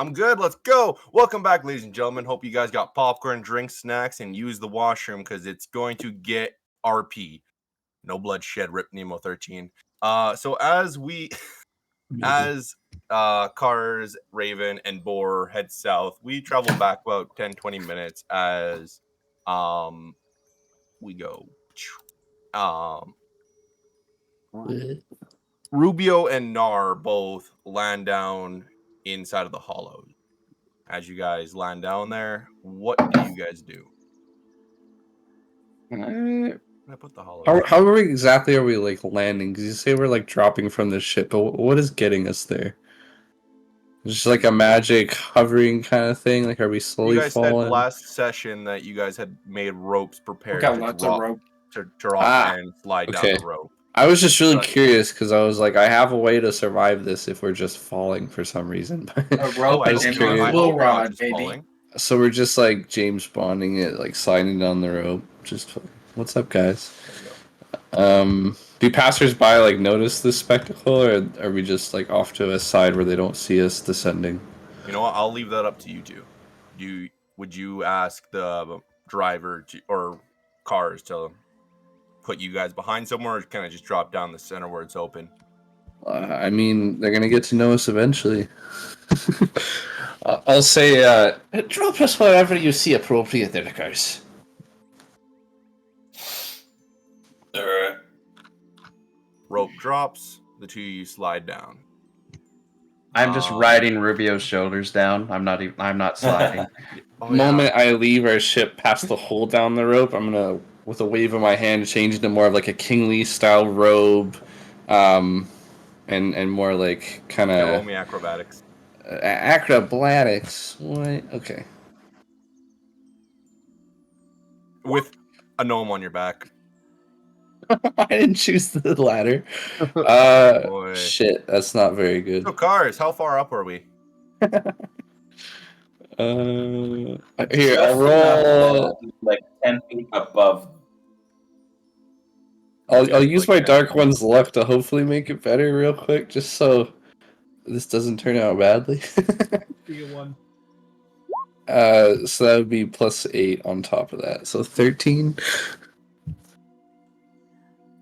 I'm good. Let's go. Welcome back, ladies and gentlemen. Hope you guys got popcorn, drinks, snacks, and use the washroom because it's going to get RP. No bloodshed. Rip Nemo 13. So as Cars, Raven, and Boar head south, we travel back about 10-20 minutes as we go. Rubio and Nar both land down inside of the hollows. As you guys land down there, what do you guys do? I put the hollows. How exactly are we like landing? Because you say we're like dropping from the ship, but what is getting us there? Just like a magic hovering kind of thing. Like, are we slowly You guys said falling? last session that you guys had made ropes prepared Got to lots of drop, rope. to drop and slide down okay. the rope. I was just really Right. curious because I was like, I have a way to survive this if we're just falling for some reason. A rope I was and curious. a hope wool you're not rod, just baby. falling. So we're just like James Bonding it, like sliding down the rope. Just what's up, guys? Do passersby like notice this spectacle, or are we just like off to a side where they don't see us descending? You know what? I'll leave that up to you two. Would you ask the driver or Cars to put you guys behind somewhere, or kind of just drop down the center where it's open? I mean, they're gonna get to know us eventually. I'll say, drop us wherever you see appropriate, there, guys. Rope drops. The two of you slide down. I'm just riding Rubio's shoulders down. I'm not sliding. Moment I leave our ship past the hole down the rope, I'm gonna, with a wave of my hand, change into more of like a kingly style robe, and more like kind of. Roll me acrobatics. Acrobatics. What? Okay. With a gnome on your back. I didn't choose the ladder. Boy. Shit, that's not very good. So, Cars, how far up are we? Here, I'll roll. Like 10 feet above. I'll use my Dark One's luck to hopefully make it better real quick, just so this doesn't turn out badly. So that would be +8 on top of that. So 13.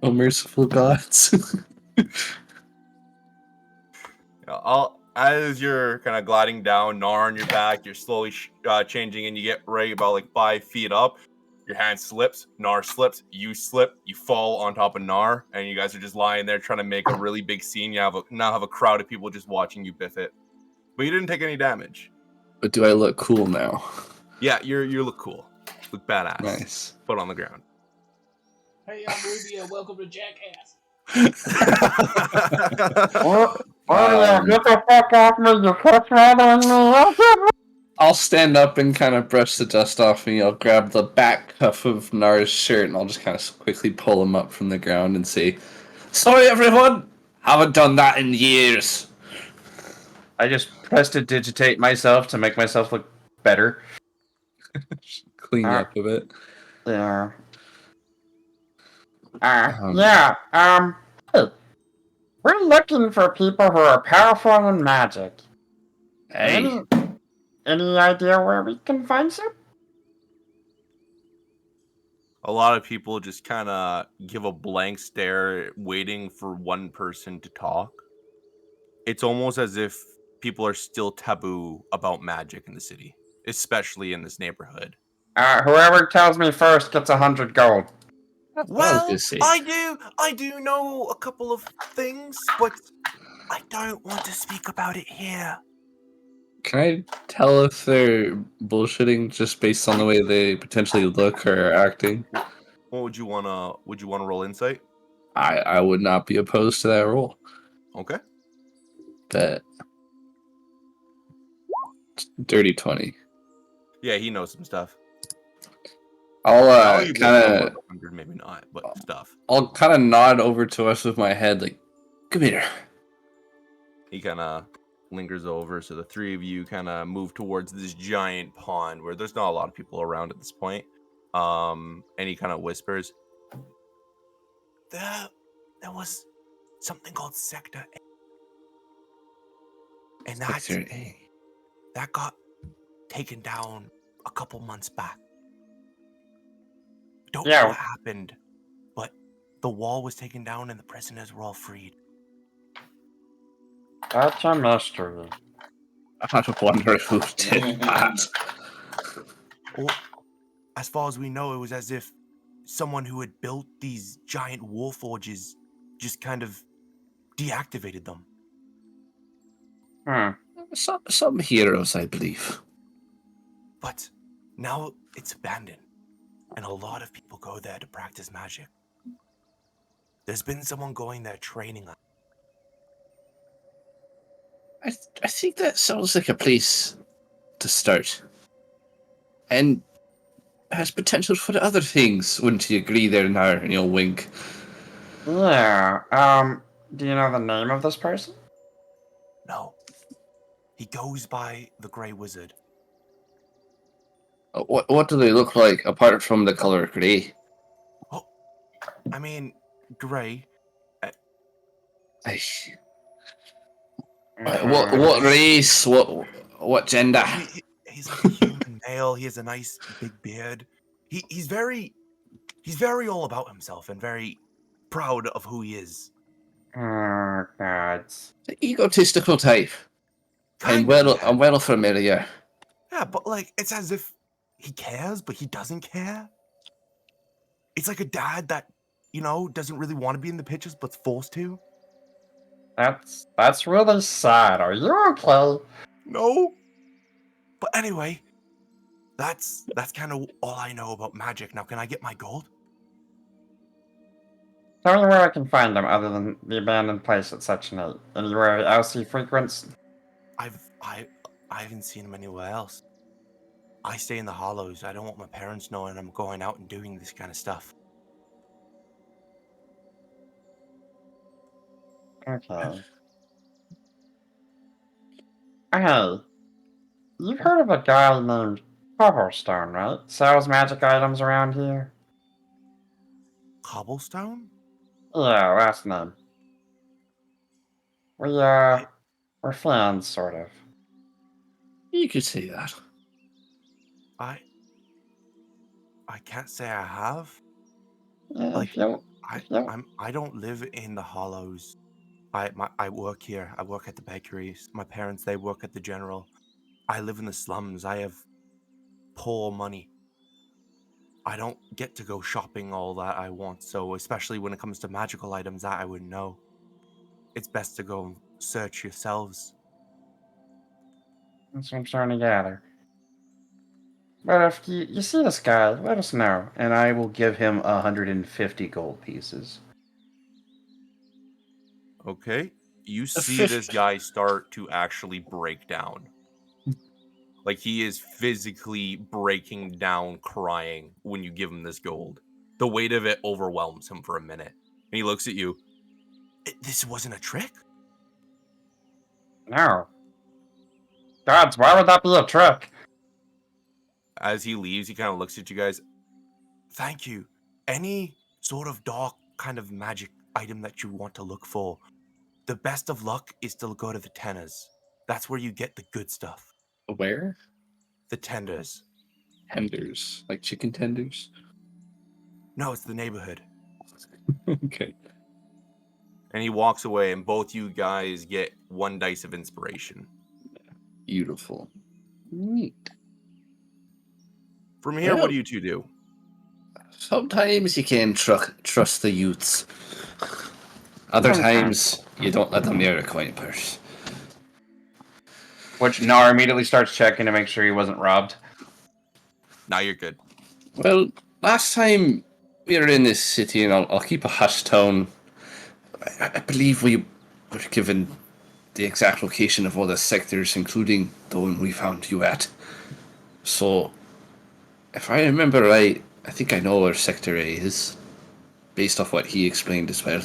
Oh, merciful gods. As you're kind of gliding down, Nar on your back, you're slowly changing, and you get right about like 5 feet up. Your hand slips, Nar slips, you slip, you fall on top of Nar, and you guys are just lying there trying to make a really big scene. You now have a crowd of people just watching you biff it, but you didn't take any damage. But do I look cool now? Yeah, you look cool, look badass. Nice. Foot on the ground. Hey, I'm Rubio. Welcome to Jackass. Get the fuck off me, you puss right on me. I'll stand up and kind of brush the dust off me. I'll grab the back cuff of Nar's shirt and I'll just kind of quickly pull him up from the ground and say, "Sorry, everyone. Haven't done that in years." I just prestidigitate myself to make myself look better. Clean up a bit. Yeah. Hey, we're looking for people who are powerful in magic. Hey. Any idea where we can find some? A lot of people just kind of give a blank stare, waiting for one person to talk. It's almost as if people are still taboo about magic in the city, especially in this neighborhood. Whoever tells me first gets 100 gold. Well, I do know a couple of things, but I don't want to speak about it here. Can I tell if they're bullshitting just based on the way they potentially look or are acting? What would you wanna roll insight? I would not be opposed to that roll. Okay. Bet. Dirty 20. Yeah, he knows some stuff. I'll kind of 100, maybe not, but stuff. I'll kind of nod over to us with my head, like, "Come here." He kind of lingers over, so the three of you kind of move towards this giant pond where there's not a lot of people around at this point. And he kind of whispers, there was something called Sector A. And Sector A. that got taken down a couple months back. Don't know Yeah. what happened, but the wall was taken down and the prisoners were all freed. That's a mystery. I wonder who did that. Well, as far as we know, it was as if someone who had built these giant war forges just kind of deactivated them. Some heroes, I believe. But now it's abandoned, and a lot of people go there to practice magic. There's been someone going there training us. I think that sounds like a place to start. And has potential for other things, wouldn't you agree there, Nar? And you'll wink. Yeah. Do you know the name of this person? No. He goes by the Grey Wizard. What do they look like, apart from the color grey? Oh, I mean, grey. What race? What gender? He's like a human male. He has a nice big beard. He's very all about himself and very proud of who he is. Oh, God. The egotistical type. I'm well familiar. Yeah, but like it's as if he cares, but he doesn't care. It's like a dad that, doesn't really want to be in the pictures but's forced to. That's really sad. Are you okay? No. But anyway, that's kind of all I know about magic. Now, can I get my gold? Tell me where I can find them other than the abandoned place at Section 8. Anywhere else he frequents? I haven't seen him anywhere else. I stay in the Hollows. I don't want my parents knowing I'm going out and doing this kind of stuff. Okay. Hey, you've heard of a guy named Cobblestone, right? Sells magic items around here? Cobblestone? Yeah, last name. We're friends, sort of. You could say that. I can't say I have. Yeah, Like, if you- I don't live in the Hollows. I work here. I work at the bakeries. My parents, they work at the General. I live in the slums. I have poor money. I don't get to go shopping all that I want. So especially when it comes to magical items, that I wouldn't know. It's best to go and search yourselves. That's what I'm starting to gather. But if you see this guy, let us know, and I will give him 150 gold pieces. Okay. You A see fifth- this guy start to actually break down. Like he is physically breaking down, crying when you give him this gold. The weight of it overwhelms him for a minute. And he looks at you. This wasn't a trick? No. Gods, why would that be a trick? As he leaves, he kind of looks at you guys. Thank you. Any sort of dark kind of magic item that you want to look for, the best of luck is to go to the Tenners. That's where you get the good stuff. Where? The Tenders. Tenders. Like chicken tenders? No, it's the neighborhood. Okay. And he walks away, and both you guys get 1 dice of inspiration. Beautiful. Neat. From here, Well- what do you two do? Sometimes you can trust the youths. Other times, you don't let them near a coin purse. Which Nar immediately starts checking to make sure he wasn't robbed. Now you're good. Well, last time we were in this city, and I'll keep a hushed tone, I believe we were given the exact location of all the sectors, including the one we found you at. So, if I remember right, I think I know where Sector A is, based off what he explained as well.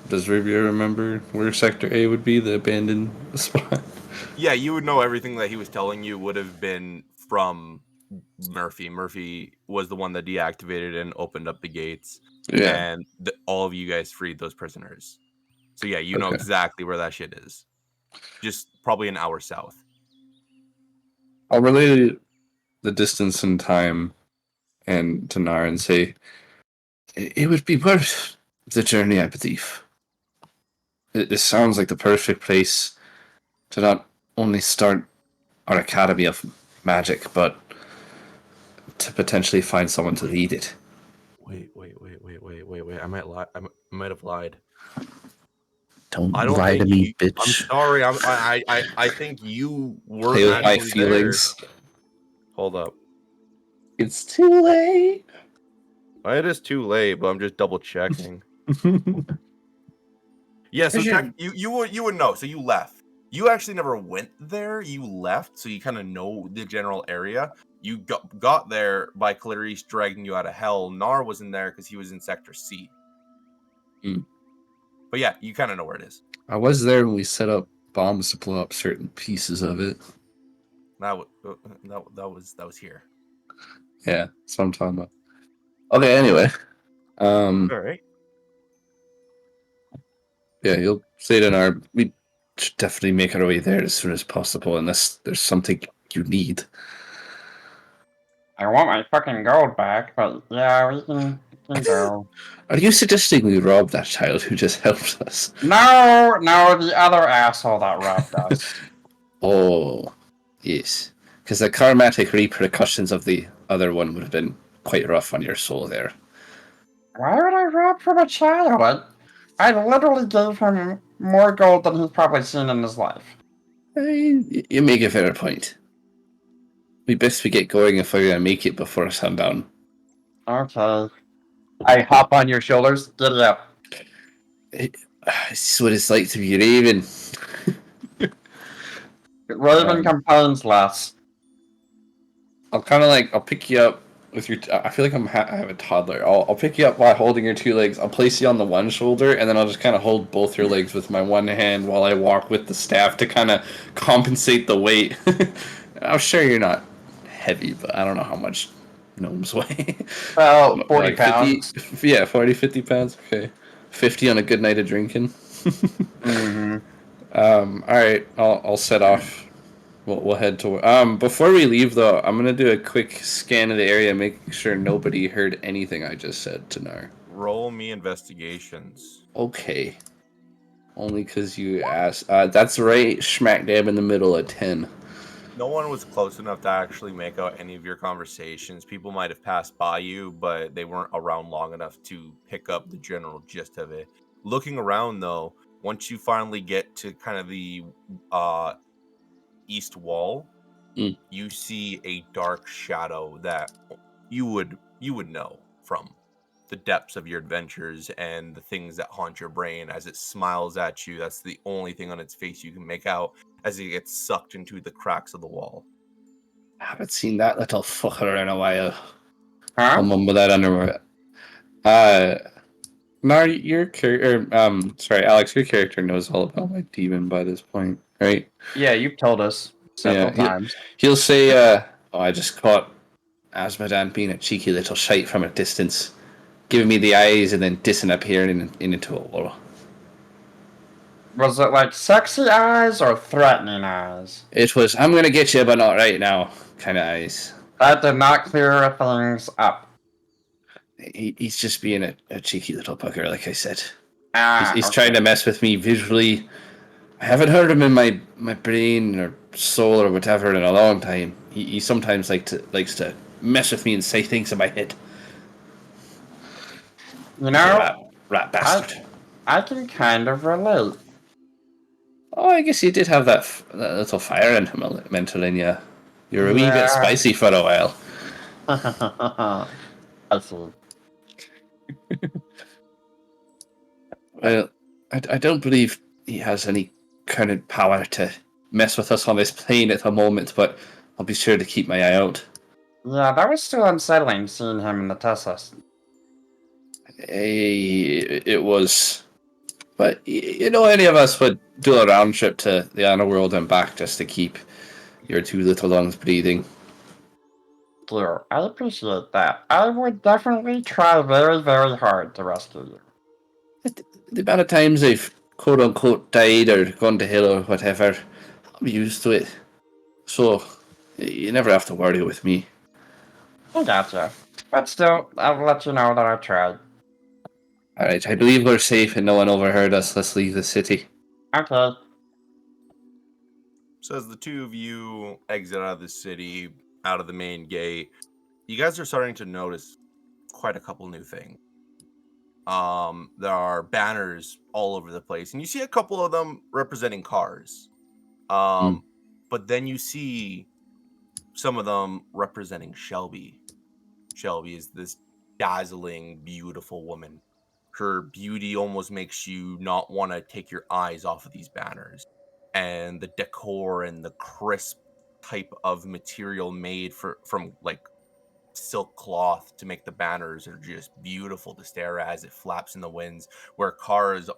Does Rivia remember where Sector A would be, the abandoned spot? Yeah, you would know everything that he was telling you would have been from Murphy. Murphy was the one that deactivated and opened up the gates. And all of you guys freed those prisoners. So yeah, you know Okay. exactly where that shit is. just probably an hour south. I'll relay the distance and time and to Nar and say it would be worth the journey, I believe. This sounds like the perfect place to not only start our Academy of Magic, but to potentially find someone to lead it. Wait. I might have lied. Don't I don't lie to think me, you- bitch. I'm sorry. I think you weren't Play with my actually there. feelings. Hold up. It's too late. It is too late, but I'm just double checking. Yeah, so Is your- you would know. So you left. You actually never went there. You left, so you kind of know the general area. You got there by Clarice dragging you out of hell. Nar wasn't there because he was in Sector C. But yeah, you kind of know where it is. I was there when we set up bombs to blow up certain pieces of it. That was here. Yeah, that's what I'm talking about. Okay, anyway. All right. Yeah, you'll say to Nar, we should definitely make our way there as soon as possible, unless there's something you need. I want my fucking gold back, but yeah, we can go. Are you suggesting we rob that child who just helped us? No, the other asshole that robbed us. Oh, yes. Because the karmatic repercussions of the other one would have been quite rough on your soul there. Why would I rob from a child? I literally gave him more gold than he's probably seen in his life. You make a fair point. We best we get going if we're going to make it before sundown. Okay. I hop on your shoulders. Giddy up. This is what it's like to be Raven. Raven campaigns less. I'll pick you up with your. I feel like I have a toddler. I'll pick you up by holding your two legs. I'll place you on the one shoulder, and then I'll just kind of hold both your legs with my one hand while I walk with the staff to kind of compensate the weight. I'm sure you're not heavy, but I don't know how much gnomes weigh. Well, 40 Like pounds. 50, yeah, 40, 50 pounds. Okay. 50 on a good night of drinking. Mm-hmm. All right, I'll set off. We'll head to. Before we leave, though, I'm gonna do a quick scan of the area, making sure nobody heard anything I just said to Nar. Roll me investigations. Okay. Only because you asked. That's right, smack dab in the middle at 10. No one was close enough to actually make out any of your conversations. People might have passed by you, but they weren't around long enough to pick up the general gist of it. Looking around, though, once you finally get to kind of the east wall, you see a dark shadow that you would know from the depths of your adventures and the things that haunt your brain as it smiles at you. That's the only thing on its face you can make out as it gets sucked into the cracks of the wall. I haven't seen that little fucker in a while. Huh? I'll mumble that under. Nar, your character. Sorry, Alex, your character knows all about my demon by this point, right? Yeah, you've told us several times. He'll say, "Oh, I just caught Asmodan being a cheeky little shite from a distance, giving me the eyes and then disappearing into a wall." Was it like sexy eyes or threatening eyes? It was, "I'm gonna get you, but not right now," kind of eyes. That did not clear things up. He's just being a cheeky little bugger, like I said. Ah, He's okay. trying to mess with me visually. I haven't heard him in my brain or soul or whatever in a long time. He sometimes likes to mess with me and say things in my head. You know, Rat bastard. I can kind of relate. Oh, I guess you did have that little fire elemental in you. You're a wee Yeah. bit spicy for a while. I see. Well, I don't believe he has any current power to mess with us on this plane at the moment, but I'll be sure to keep my eye out. Yeah, that was still unsettling seeing him in the Tesla. It was. But, any of us would do a round trip to the underworld and back just to keep your two little lungs breathing. Dear, I appreciate that. I would definitely try very, very hard to rescue you. The amount of times I've quote unquote died or gone to hell or whatever, I'm used to it. So you never have to worry with me. I gotcha. But still, I'll let you know that I tried. Alright, I believe we're safe and no one overheard us. Let's leave the city. Okay. So as the two of you exit out of the city, out of the main gate, you guys are starting to notice quite a couple new things. There are banners all over the place, and you see a couple of them representing cars. But then you see some of them representing Shelby. Shelby is this dazzling, beautiful woman. Her beauty almost makes you not want to take your eyes off of these banners. And the decor and the crisp type of material made from like silk cloth to make the banners are just beautiful to stare at as it flaps in the winds. Where cars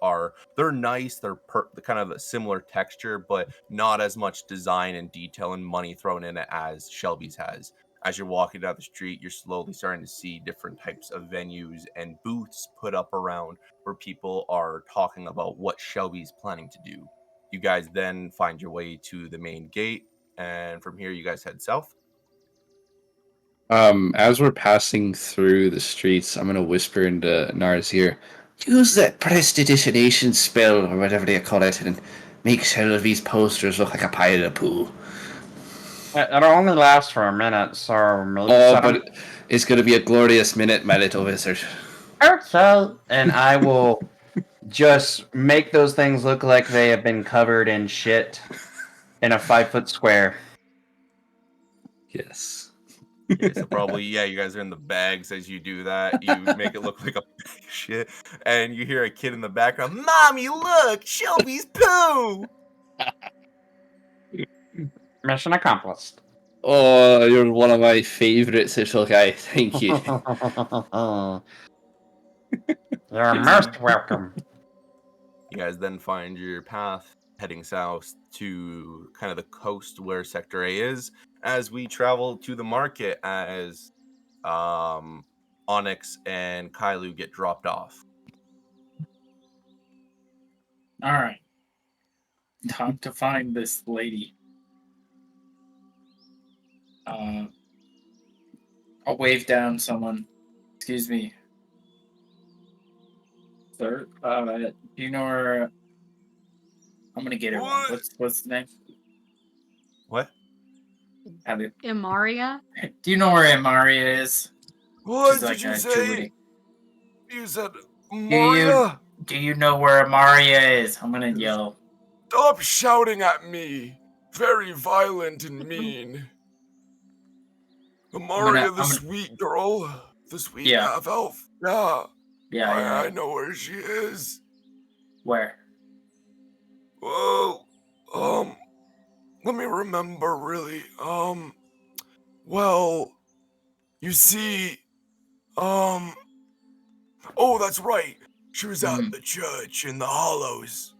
they're nice, they're kind of a similar texture, but not as much design and detail and money thrown in it as Shelby's has. As you're walking down the street, you're slowly starting to see different types of venues and booths put up around where people are talking about what Shelby's planning to do. You guys then find your way to the main gate, and from here you guys head south. As we're passing through the streets, I'm gonna whisper into Nara's ear. Use that prestidigitation spell or whatever they call it, and make Shelby's posters look like a pile of poo. It'll only last for a minute, so maybe. But it's gonna be a glorious minute, my little wizard. Okay. And I will just make those things look like they have been covered in shit in a 5-foot square. Yes. Okay, so probably, you guys are in the bags as you do that. You make it look like a bag of shit, and you hear a kid in the background, "Mommy, look, Shelby's poo!" Mission accomplished. Oh, you're one of my favorites, little guy. Thank you. You're most welcome. You guys then find your path heading south to kind of the coast where Sector A is, as we travel to the market as Onyx and Kailu get dropped off. All right. Time to find this lady. I'll wave down someone. Excuse me. Sir, do you know where... I'm gonna get it wrong. What? What's the name? What? Imaria? Do you know where Amaria is? What She's did like you a say? Druid. You said you- Maria? Do you know where Amaria is? I'm gonna yell. Stop shouting at me. Very violent and mean. Amaria, I'm gonna- sweet girl. The sweet Yeah. half-elf. Yeah. Yeah. I know where she is. Where? Well, let me remember really. Well, you see, oh, that's right. She was at the church in the Hollows.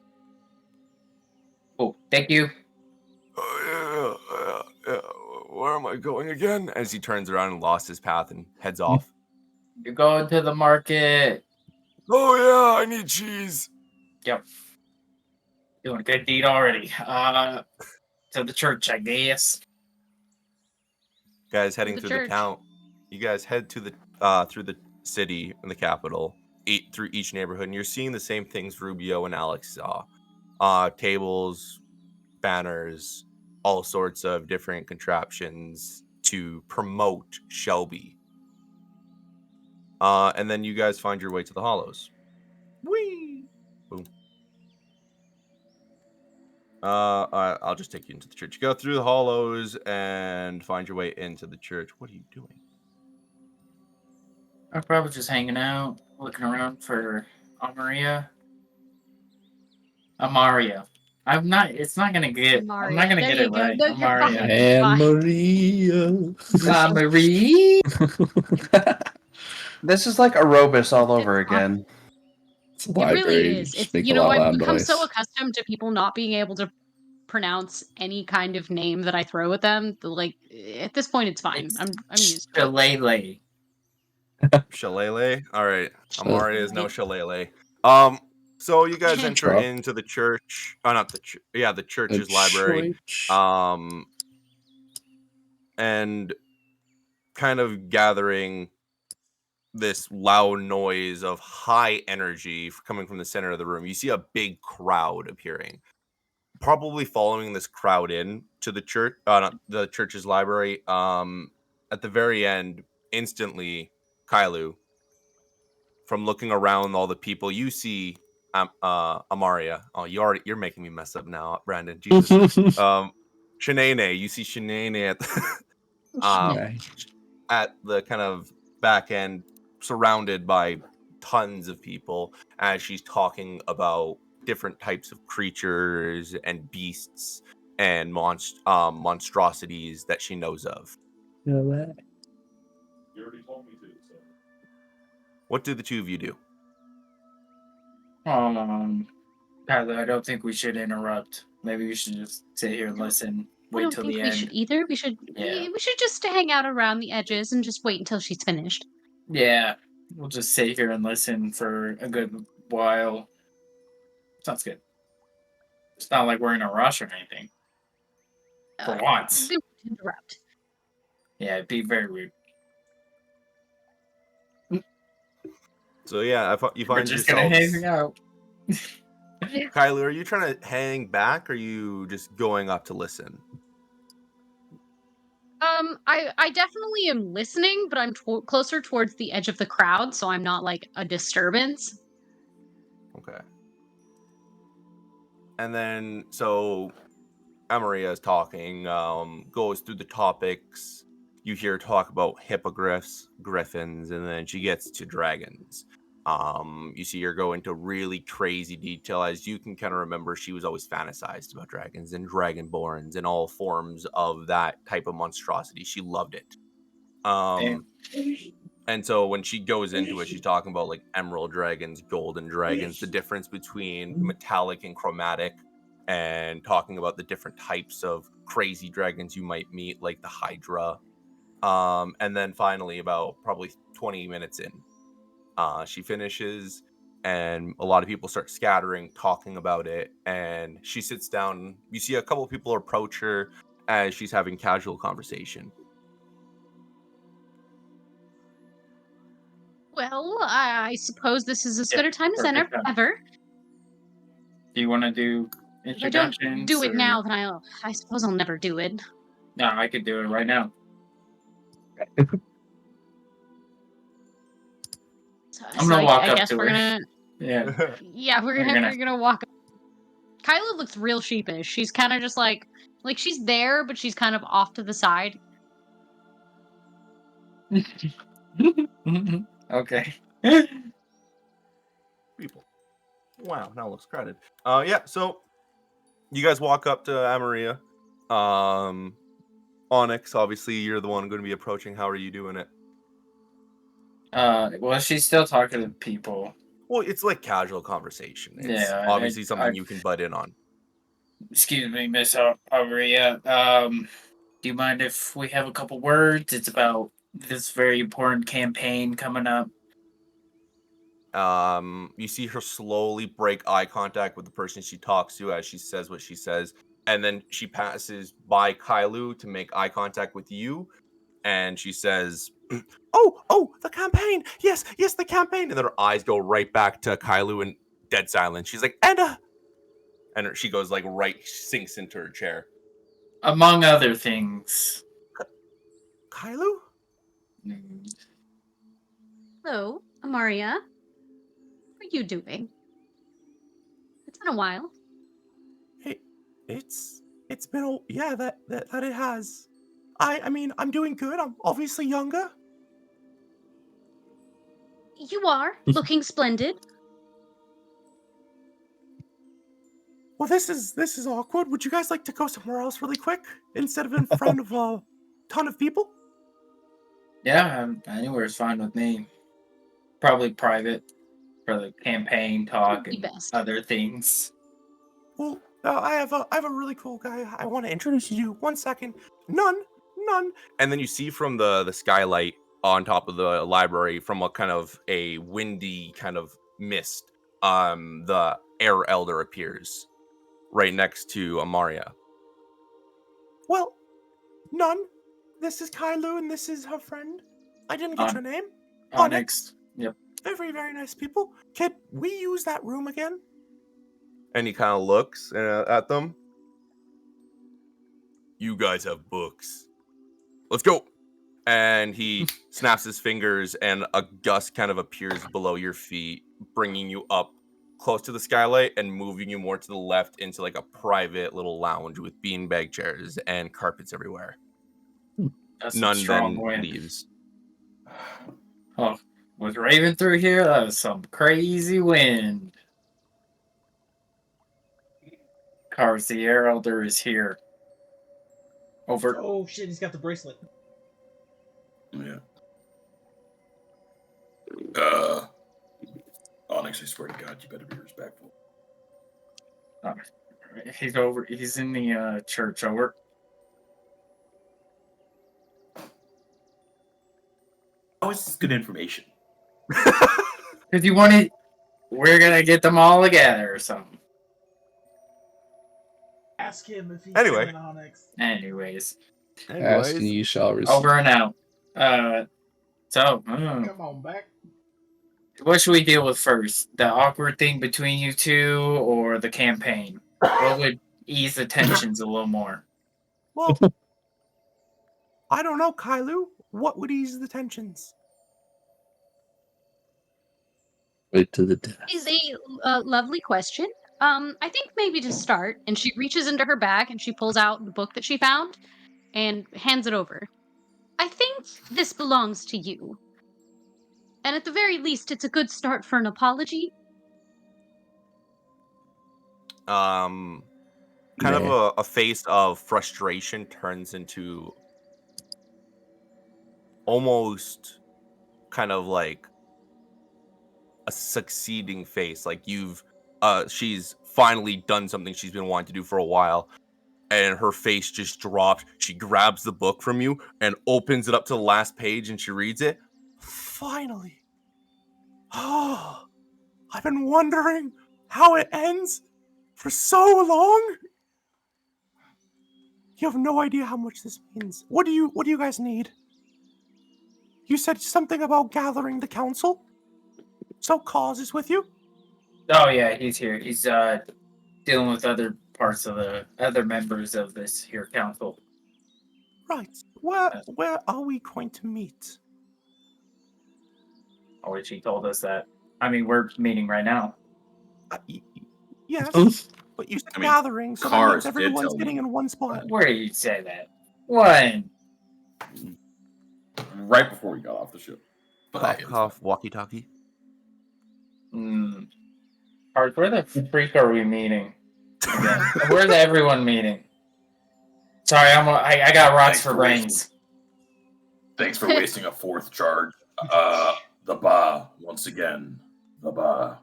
Oh, thank you. Yeah. Where am I going again? As he turns around and lost his path and heads off. You're going to the market. Oh yeah, I need cheese. Yep. Doing a good deed already. To the church, I guess. Guys heading The through church. the town. You guys head to the through the city and the capital, through each neighborhood, and you're seeing the same things Rubio and Alex saw. Tables, banners, all sorts of different contraptions to promote Shelby. And then you guys find your way to the Hollows. Whee! Boom. I'll just take you into the church. You go through the Hollows and find your way into the church. What are you doing? I'm probably just hanging out, looking around for Amaria. I'm not. It's not gonna get. I'm not Amaria. gonna There get you it go. right. No, you're fine. Amaria. And Maria. Marie. This is like Aerobus all over It's again. It's a It library. really is. Just It's, make you a know, lot of I've loud become noise. so accustomed to people not being able to pronounce any kind of name that I throw at them. That, like, at this point, it's fine. It's I'm used to it. Shillelagh. Shillelagh? All right. So- Amaria is no Right. Shillelagh. So you guys enter Truck. into the church. Oh, not the church. Yeah, the church's The library. church. And kind of gathering this loud noise of high energy coming from the center of the room. You see a big crowd appearing, probably following this crowd in to the church, not the church's library. At the very end, instantly, Kailu, from looking around all the people, you see Amaria. Oh, you're making me mess up now, Brandon. Jesus. Shanae, you see Shanae at the kind of back end, surrounded by tons of people, as she's talking about different types of creatures and beasts and monstrosities that she knows of. You already told me to. So. What do the two of you do? Tyler, I don't think we should interrupt. Maybe we should just sit here and listen. I Wait don't till think the we end. should either. We should just hang out around the edges and just wait until she's finished. Yeah, we'll just sit here and listen for a good while. Sounds good. It's not like we're in a rush or anything. For once. We won't interrupt. Yeah, it'd be very rude. So yeah, you We're find just yourselves. gonna hang out. Kylie, are you trying to hang back, or are you just going up to listen? I definitely am listening, but I'm closer towards the edge of the crowd, so I'm not like a disturbance. Okay. And then, so Amaria is talking, goes through the topics. You hear talk about hippogriffs, griffins, and then she gets to dragons. You see her go into really crazy detail. As you can kind of remember, she was always fantasized about dragons and dragonborns and all forms of that type of monstrosity. She loved it. And so when she goes into it, she's talking about like emerald dragons, golden dragons, the difference between metallic and chromatic, and talking about the different types of crazy dragons you might meet, like the Hydra. And then finally, about probably 20 minutes in, she finishes, and a lot of people start scattering, talking about it, and she sits down. You see a couple of people approach her as she's having casual conversation. Well, I suppose this is as good a time as ever. Do you want to do If I introductions? don't do it now, then I suppose I'll never do it. No, I could do it right now. So, I'm gonna walk I up guess to we're her. gonna. Yeah. Yeah, we're gonna walk. Kyla looks real sheepish. She's kind of just like she's there, but she's kind of off to the side. Okay. People. Wow, now it looks crowded. Yeah, so you guys walk up to Amaria. Onyx, obviously you're the one going to be approaching. How are you doing it? Well, she's still talking to people. Well, it's like casual conversation. It's Yeah, obviously something you can butt in on. Excuse me, Miss Maria. Do you mind if we have a couple words? It's about this very important campaign coming up. You see her slowly break eye contact with the person she talks to as she says what she says, and then she passes by Kailu to make eye contact with you, and she says, "Oh, the campaign! Yes, the campaign!" And then her eyes go right back to Kailu and dead silence. She's like, and she goes like sinks into her chair. Among other things. Kailu? Hello, Amaria. What are you doing? It's been a while. Hey, it's been that it has. I mean, I'm doing good. I'm obviously younger. You are looking splendid. Well, this is awkward. Would you guys like to go somewhere else really quick instead of in front of a ton of people? Yeah, anywhere is fine with me. Probably private for the campaign talk and other things. Well, I have a really cool guy. I want to introduce you to. 1 second. None. And then you see from the skylight on top of the library, from a kind of a windy kind of mist, the Air Elder appears right next to Amaria. Well, none. This is Kailu, and this is her friend. I didn't get your name. Onyx. Yep. Very, very nice people. Can we use that room again? And he kind of looks at them. You guys have books. Let's go. And he snaps his fingers, and a gust kind of appears below your feet, bringing you up close to the skylight and moving you more to the left into like a private little lounge with beanbag chairs and carpets everywhere. That's a None strong then wind. leaves. Oh, with Raven through here, that was some crazy wind. Cars, the Air Elder is here. Over. Oh shit, he's got the bracelet. Yeah. Onyx, I swear to God, you better be respectful. He's over. He's in the church. Over. How is this good information? If you want it, we're gonna get them all together or something. Ask him if he's Anyway. coming, Onyx. Anyways, Ask and you shall receive. over and out. So, Come on back. what should we deal with first? The awkward thing between you two, or the campaign? What would ease the tensions a little more? Well, I don't know, Kailu. What would ease the tensions? Wait to the death. Is a lovely question. I think maybe to start, and she reaches into her bag and she pulls out the book that she found and hands it over. I think this belongs to you. And at the very least, it's a good start for an apology. Kind of a face of frustration turns into almost kind of like a succeeding face. Like she's finally done something she's been wanting to do for a while, and her face just drops. She grabs the book from you and opens it up to the last page, and she reads it. Finally. Oh, I've been wondering how it ends for so long. You have no idea how much this means. What do you guys need? You said something about gathering the council? So Cause is with you? Oh yeah, he's here. He's dealing with other parts of the other members of this here council. Right. Where are we going to meet? Oh, which he told us that. I mean, we're meeting right now. Yes, but you said I mean, gathering, so that Cars means did everyone's tell getting me. in one spot. Where did you say that? When? Right before we got off the ship. Cough, cough, walkie-talkie. Art, where the freak are we meeting? Again? Where's everyone meeting? Sorry, I got rocks Thanks for for brains. Thanks for wasting a fourth charge. The bar, once again. The bar.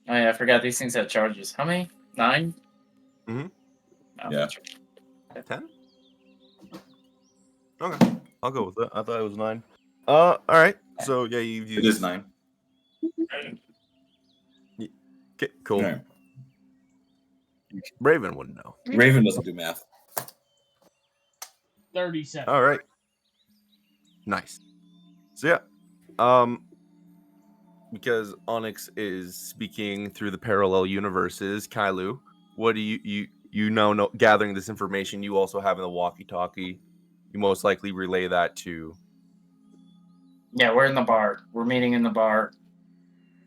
Oh yeah, I forgot these things have charges. How many? 9? Mhm. Oh, Yeah. 10? Okay, I'll go with it. I thought it was 9. All right. So yeah, you've used. It is 9. Okay, cool. Yeah. Raven wouldn't know. Raven doesn't do math. 37. All right. Nice. So yeah, because Onyx is speaking through the parallel universes, Kailu, what do you know gathering this information you also have in the walkie-talkie? You most likely relay that to. Yeah, we're in the bar. We're meeting in the bar.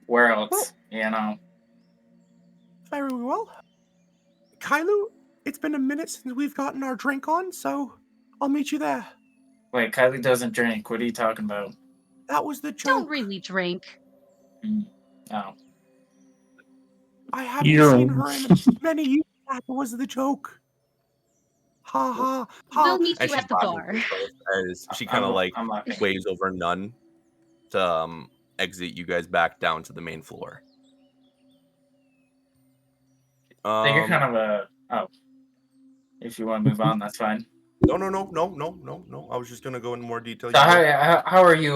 Where else? You know. Very well. Kailu, it's been a minute since we've gotten our drink on, so I'll meet you there. Wait, Kylie doesn't drink. What are you talking about? That was the Don't joke. really drink. Oh. I haven't seen her in many years. That was the joke. Ha ha ha. We'll meet And you she at the bar. As she kind of like I'm not. waves over Nun to exit you guys back down to the main floor. So you're kind of a. Oh. If you want to move on, that's fine. No. I was just gonna go into more detail. So how are you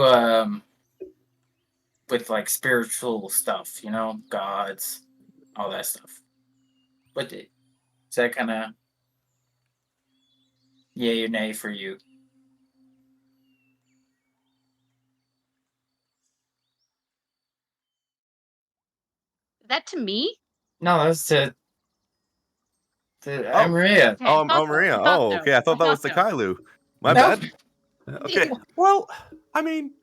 with like spiritual stuff, you know, gods, all that stuff. But is that kind of yay or nay for you? That to me? No, that's to Oh. Maria. Okay, I thought so. Maria. I thought Oh, so. okay. I thought that was the so. Kailu. My No. bad. Okay. Well, I mean,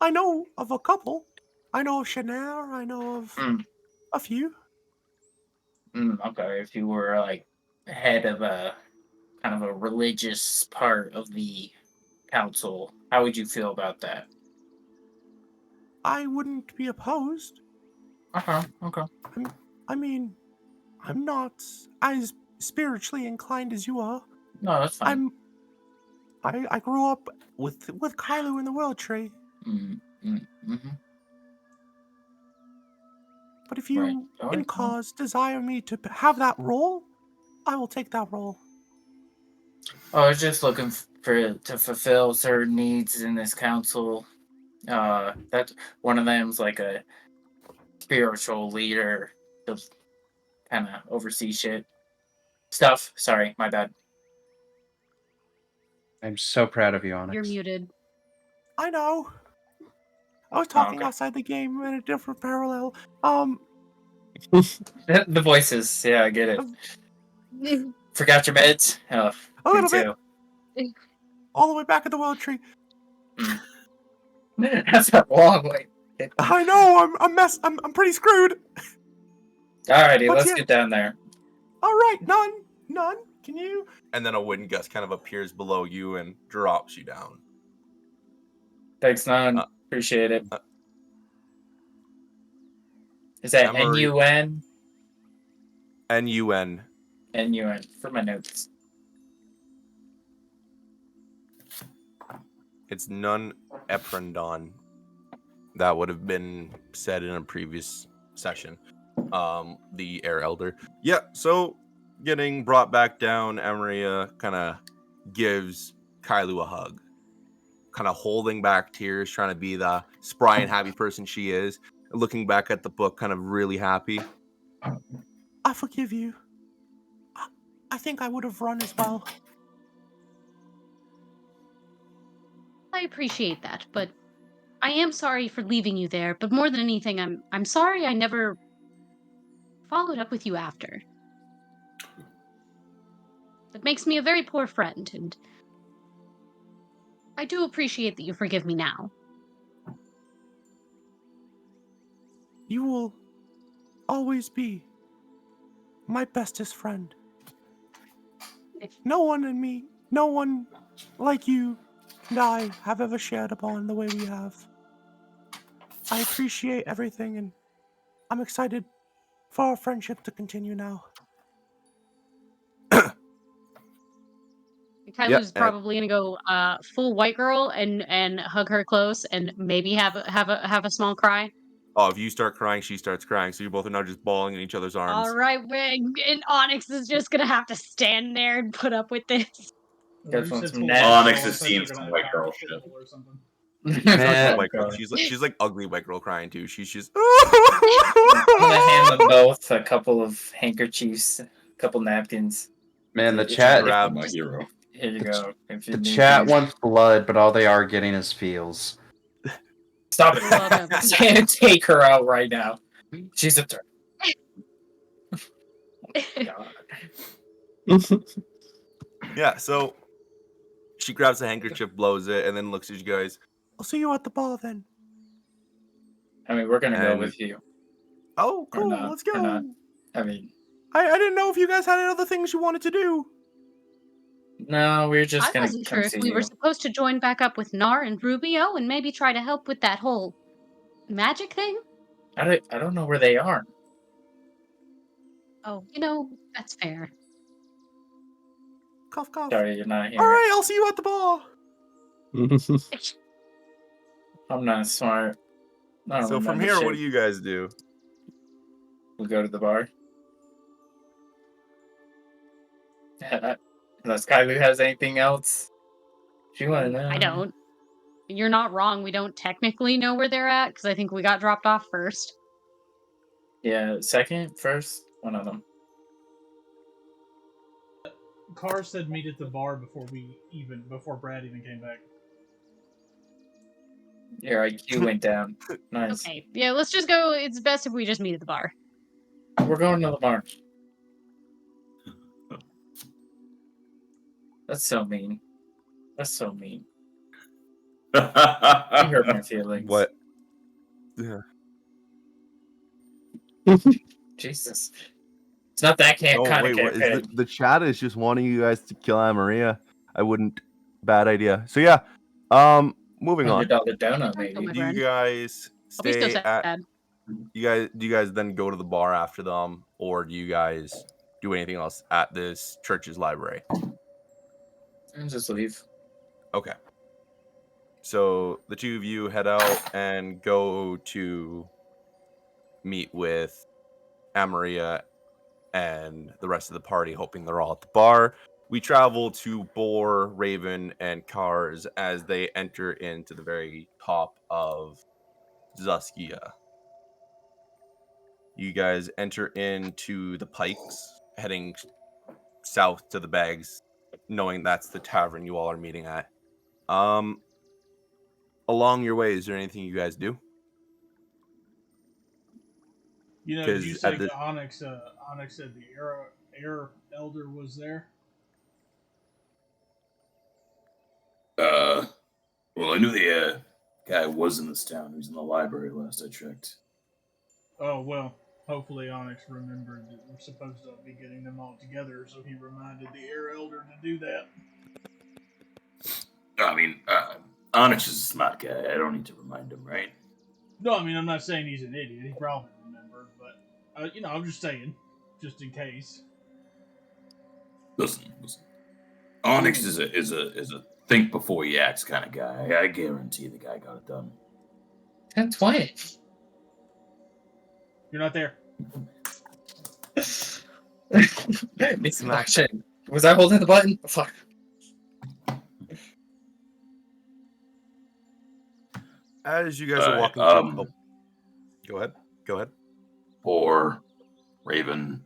I know of a couple. I know of Shanair. I know of Mm. a few. Okay, if you were like head of a kind of a religious part of the council, how would you feel about that? I wouldn't be opposed. Okay. I mean, I'm not as spiritually inclined as you are. No, that's fine. I grew up with Kylo in the World Tree. Mm-hmm. But if you, Right. All in right. cause, desire me to have that role, I will take that role. I was just looking to fulfill certain needs in this council. That one of them's like a spiritual leader to kind of oversee stuff. Sorry, my bad. I'm so proud of you, Onyx. You're muted. I know. I was talking okay. outside the game in a different parallel. The voices, yeah, I get it. Forgot your meds. Oh, A little me bit. All the way back at the World Tree. too. That's a long way. I know. I'm pretty screwed. Alrighty, But let's yeah. get down there. All right, none. Can you? And then a wind gust kind of appears below you and drops you down. Thanks, Nun. Appreciate it. Is that Emery- N-U-N? N-U-N. N-U-N, for my notes. It's Nun Eprendon. That would have been said in a previous session. The Air Elder. Yeah, so getting brought back down, Emeria kind of gives Kailu a hug. Kind of holding back tears, trying to be the spry and happy person she is. Looking back at the book, kind of really happy. I forgive you. I think I would have run as well. I appreciate that, but I am sorry for leaving you there. But more than anything, I'm sorry I never followed up with you after. That makes me a very poor friend, and I do appreciate that you forgive me now. You will always be my bestest friend. No one like you and I have ever shared a bond the way we have. I appreciate everything, and I'm excited for our friendship to continue now. Kylo's probably gonna go full white girl and hug her close and maybe have a small cry. Oh, if you start crying, she starts crying, so you both are now just bawling in each other's arms. All right, and Onyx is just gonna have to stand there and put up with this. Onyx has seen some white girl shit. Man, white girl. She's like ugly white girl crying too. She's just. I'm gonna hand them both a couple of handkerchiefs, a couple napkins. Man, the chat. Grab my hero. Here you go. The chat wants blood, but all they are getting is feels. Stop it! I'm gonna take her out right now. She's a threat. Yeah, so she grabs the handkerchief, blows it, and then looks at you guys. I'll see you at the ball then. I mean, we're gonna go with you. Oh, cool. Let's go. I mean, I didn't know if you guys had other things you wanted to do. No, we're just I gonna wasn't come sure if see we you. were supposed to join back up with Nar and Rubio and maybe try to help with that whole magic thing. I don't know where they are. Oh, that's fair. Cough, cough. Sorry, you're not here. All right, I'll see you at the ball. I'm not smart. I don't So from remember here, what shit. do you guys do? We go to the bar. Unless Kylie has anything else she want to know. I don't. you're not wrong. We don't technically know where they're at because I think we got dropped off first. Yeah, second, first, one of them. Carr said meet at the bar before Brad even came back. Your IQ went down. Nice. Okay, yeah, let's just go. It's best if we just meet at the bar. We're going to the bar. That's so mean. That's so mean. You hurt my feelings. What? Yeah. Jesus. It's not that kind Oh, of wait, what is campaign. the chat is just wanting you guys to kill Amaria. I wouldn't. Bad idea. So yeah. Moving on. $100 donut, maybe. my Do you friend. guys I'll be so stay at? sad. Do you guys then go to the bar after them, or do you guys do anything else at this church's library? And just leave. Okay. So the two of you head out and go to meet with Amaria and the rest of the party, hoping they're all at the bar. We travel to Boar, Raven, and Cars as they enter into the very top of Zuskia. You guys enter into the Pikes, heading south to the Bags, knowing that's the tavern you all are meeting at. Along your way, is there anything you guys do? You know, 'Cause you at said the- Onyx said the air elder was there. Well, I knew the guy was in this town. He was in the library last I checked. Oh, well, hopefully Onyx remembered that we're supposed to be getting them all together, so he reminded the air elder to do that. I mean, Onyx is a smart guy. I don't need to remind him, right? No, I mean, I'm not saying he's an idiot. He probably remembered, but, I'm just saying, just in case. Listen. Onyx is a think before you act kind of guy. I guarantee the guy got it done. That's why. You're not there. Smack. Shit. Was I holding the button? Oh, fuck. As you guys are walking go ahead. Or Raven,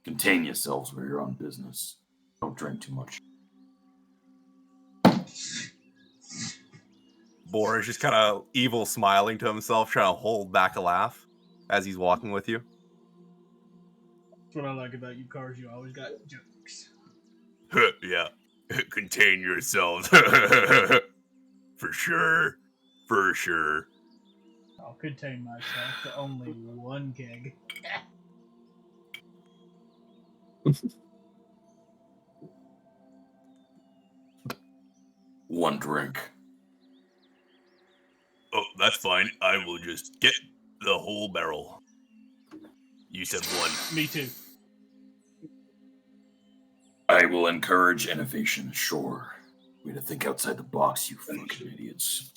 contain yourselves where you're on business. Don't drink too much. Boar is just kind of evil smiling to himself, trying to hold back a laugh as he's walking with you. That's what I like about you, Cars. You always got jokes. Yeah. Contain yourselves. For sure. I'll contain myself to only one keg. One drink. Oh, that's fine. I will just get the whole barrel. You said one. Me too. I will encourage innovation, sure. Way to think outside the box, you fucking idiots.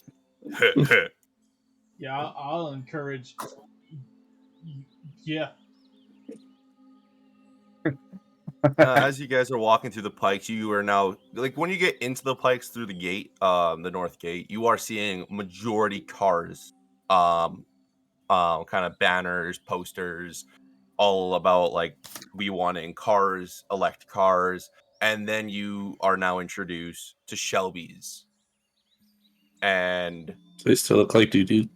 Yeah, I'll encourage. Yeah. As you guys are walking through the Pikes, you are now, like, when you get into the Pikes through the gate, the north gate, you are seeing majority cars, kind of banners, posters, all about, like, we want in cars, elect cars, and then you are now introduced to Shelby's. And They still look like doo-doo.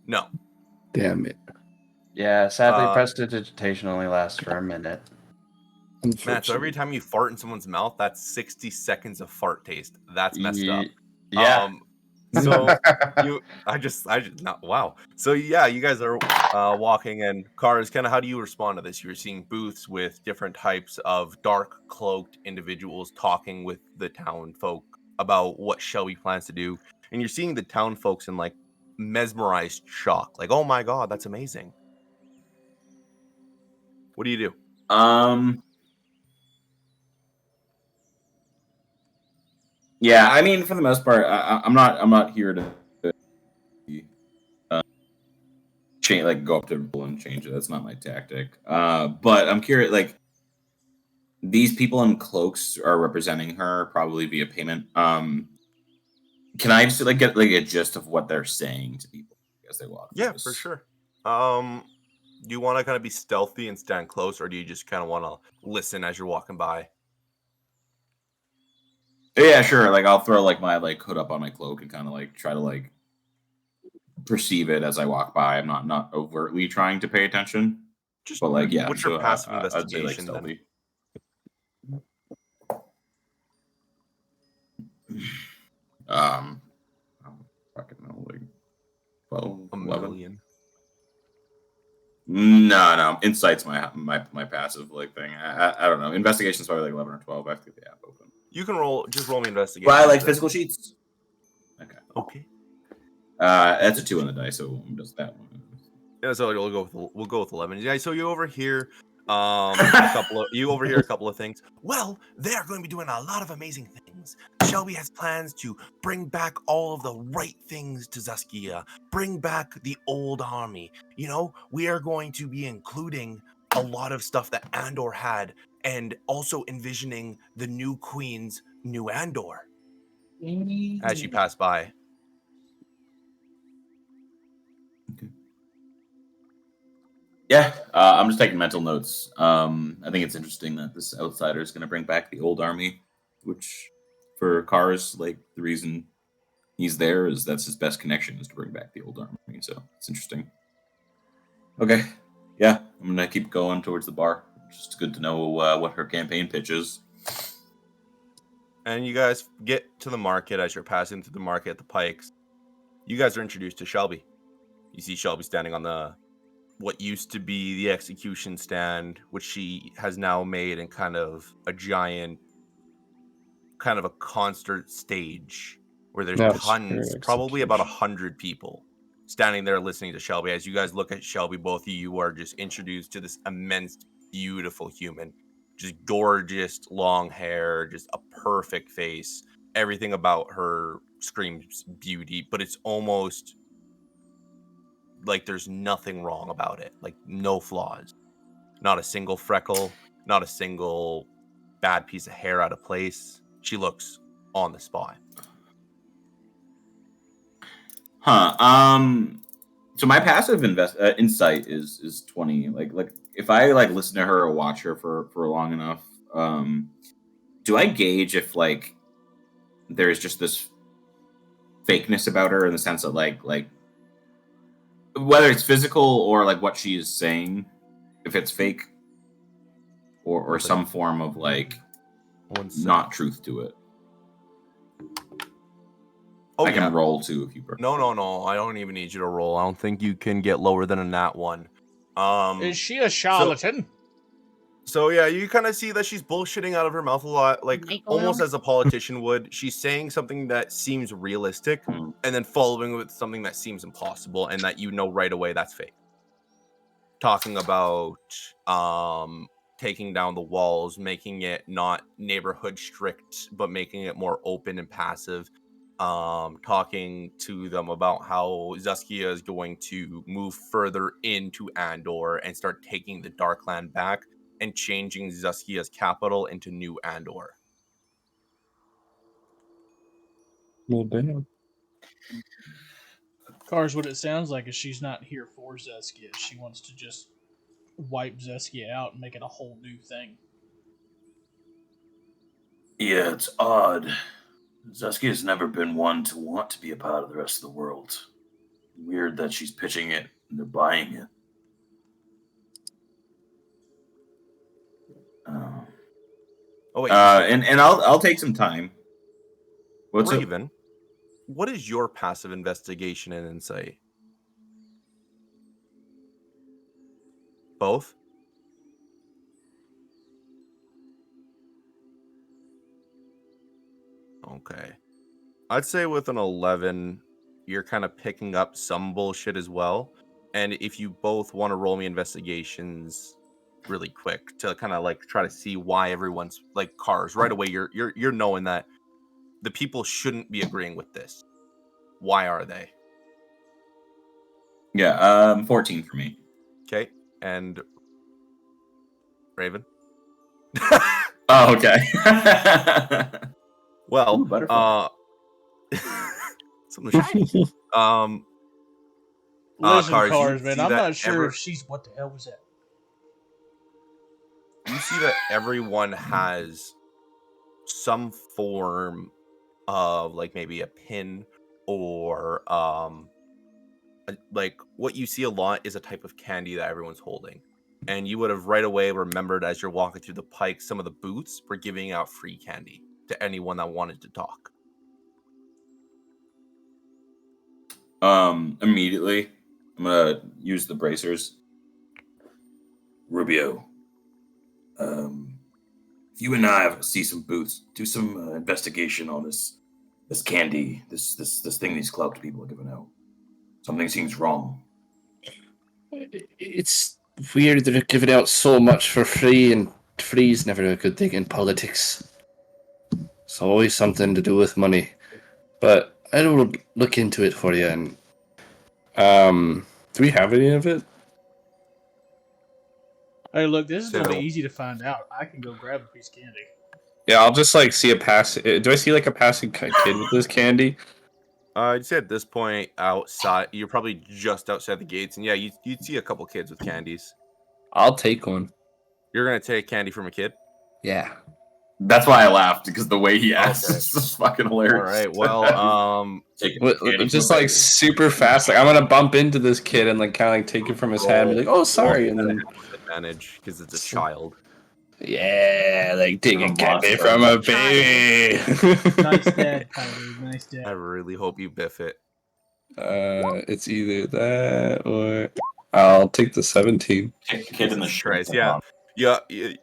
no, Damn it. Yeah, sadly, prestidigitation only lasts for a minute. Matt, so every time you fart in someone's mouth, that's 60 seconds of fart taste. That's messed up. Yeah. So wow. So yeah, you guys are walking, and Cars, kind of, how do you respond to this? You're seeing booths with different types of dark cloaked individuals talking with the town folk about what Shelby plans to do, and you're seeing the town folks in, like, mesmerized shock, like, oh my god, that's amazing. What do you do? Yeah, I mean, for the most part, I'm not here to change, like, go up to people and change it. That's not my tactic. But I'm curious, like, these people in cloaks are representing her probably via payment. Can I just like get like a gist of what they're saying to people as they walk? Yeah, for sure. Do you want to kind of be stealthy and stand close, or do you just kind of want to listen as you're walking by? Yeah, sure. Like I'll throw like my like hood up on my cloak and kind of like try to like perceive it as I walk by. I'm not overtly trying to pay attention. Just But like, yeah. what's your passive I'd say like investigation then? stealthy. I don't fucking know, like 12, A 11. million. No. Insight's my passive like thing. I don't know. Investigation's probably like 11 or 12. I have to get the app open. You can just roll me investigation. Well, I like then. physical sheets. Okay. Okay. That's a 2 on the dice, so does that one. Yeah, so we'll go with 11. Yeah, so you overhear a couple of things. Well, they're going to be doing a lot of amazing things. Shelby has plans to bring back all of the right things to Zaskia, bring back the old army. You know, we are going to be including a lot of stuff that Andor had, and also envisioning the new queen's new Andor as she passed by. Yeah, I'm just taking mental notes. I think it's interesting that this outsider is going to bring back the old army, which for Kars, like the reason he's there is that's his best connection is to bring back the old army. So it's interesting. Okay, yeah, I'm gonna keep going towards the bar. Just good to know what her campaign pitch is. And you guys get to the market as you're passing through the market at the Pikes. You guys are introduced to Shelby. You see Shelby standing on what used to be the execution stand, which she has now made in kind of a giant, kind of a concert stage where there's tons, probably about 100 people standing there listening to Shelby. As you guys look at Shelby, both of you are just introduced to this immense, beautiful human, just gorgeous, long hair, just a perfect face. Everything about her screams beauty, but it's almost like there's nothing wrong about it, like no flaws, not a single freckle, not a single bad piece of hair out of place. She looks on the spot. So my passive insight is 20. Like if I like listen to her or watch her for long enough, do I gauge if like there's just this fakeness about her in the sense that like whether it's physical or like what she is saying, if it's fake or some form of like not truth to it. Oh, I can roll too if you prefer. No. I don't even need you to roll. I don't think you can get lower than a nat 1. Is she a charlatan? So yeah, you kind of see that she's bullshitting out of her mouth a lot, like almost as a politician would. She's saying something that seems realistic and then following with something that seems impossible, and that you know right away that's fake. Talking about taking down the walls, making it not neighborhood strict, but making it more open and passive. Talking to them about how Zaskia is going to move further into Andor and start taking the Darkland back and changing Zaskia's capital into New Andor. Well, damn. Kars, what it sounds like is she's not here for Zaskia. She wants to just wipe Zaskia out and make it a whole new thing. Yeah, it's odd. Zaskia's never been one to want to be a part of the rest of the world. Weird that she's pitching it and they're buying it. And I'll take some time. What's Raven, what is your passive investigation and insight? Both? Okay. I'd say with an 11, you're kind of picking up some bullshit as well. And if you both want to roll me investigations really quick to kind of like try to see why everyone's like Kars right away, you're knowing that the people shouldn't be agreeing with this. Why are they? Yeah, 14 for me. Okay. And Raven? Oh, okay. Well, Ooh, butterfly. Something shiny. Listen, Cars, you Cars, man, see I'm that not sure ever- if she's. What the hell was that? You see that everyone has some form of like maybe a pin or like what you see a lot is a type of candy that everyone's holding. And you would have right away remembered as you're walking through the pike, some of the booths were giving out free candy to anyone that wanted to talk. Immediately, I'm gonna use the bracers. Rubio, if you and I see some booths, do some investigation on this candy, this thing these clubbed people are giving out. Something seems wrong. It's weird that they're giving out so much for free, and free's never a good thing in politics. It's always something to do with money. But I will look into it for you. And do we have any of it? Hey, look, this is gonna be So- easy to find out. I can go grab a piece of candy. Yeah, I'll just like see a pass. Do I see like a passing kid with this candy? I'd say at this point outside, you're probably just outside the gates, and yeah, you'd see a couple kids with candies. I'll take one. You're gonna take candy from a kid? Yeah. That's why I laughed, because the way he asked Okay. is fucking hilarious. All right. Well, Taking What, candy just from like a- super fast. Like I'm gonna bump into this kid and like kind of like take it from his hand and be like, "Oh, sorry," and then advantage because it's a child. yeah, like taking Oh, candy monster. from a baby. Nice dad, Kylie. Nice I dad. really hope you biff it. It's either that or I'll take the 17. Kick the kid in the Jesus shit. Christ, yeah.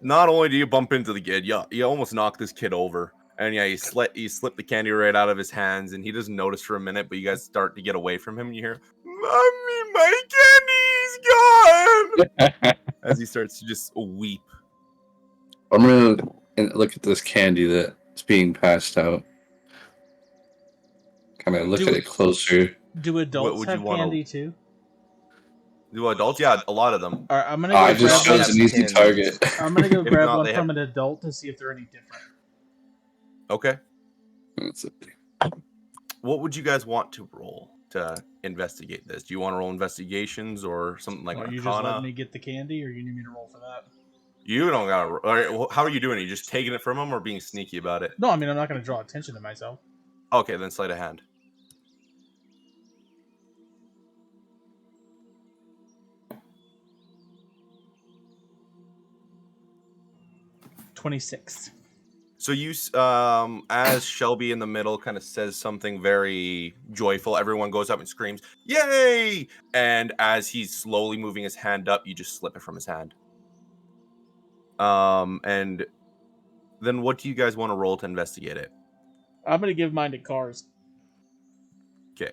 Not only do you bump into the kid, you almost knock this kid over. And yeah, you slip the candy right out of his hands, and he doesn't notice for a minute, but you guys start to get away from him, and you hear, "Mommy, my candy's gone!" As he starts to just weep. I'm gonna look at this candy that's being passed out. Kind of look Do at it- it closer. Do adults would you have wanna- candy too? Do adults? Yeah, a lot of them. All right, I'm gonna Oh, go I just grab chose one. an easy Pins. target. I'm gonna go If grab not, one they from have- an adult to see if they're any different. Okay. That's it. What would you guys want to roll to investigate this? Do you want to roll investigations or something like Are you just Arcana? letting me get the candy, or you need me to roll for that? You don't gotta. All right, well, how are you doing? Are you just taking it from him or being sneaky about it? No, I mean I'm not gonna draw attention to myself. Okay, then sleight of hand. $26. So you, as Shelby in the middle kind of says something very joyful, everyone goes up and screams, "Yay!" And as he's slowly moving his hand up, you just slip it from his hand. And then what do you guys want to roll to investigate it? I'm gonna give mine to Cars. Okay.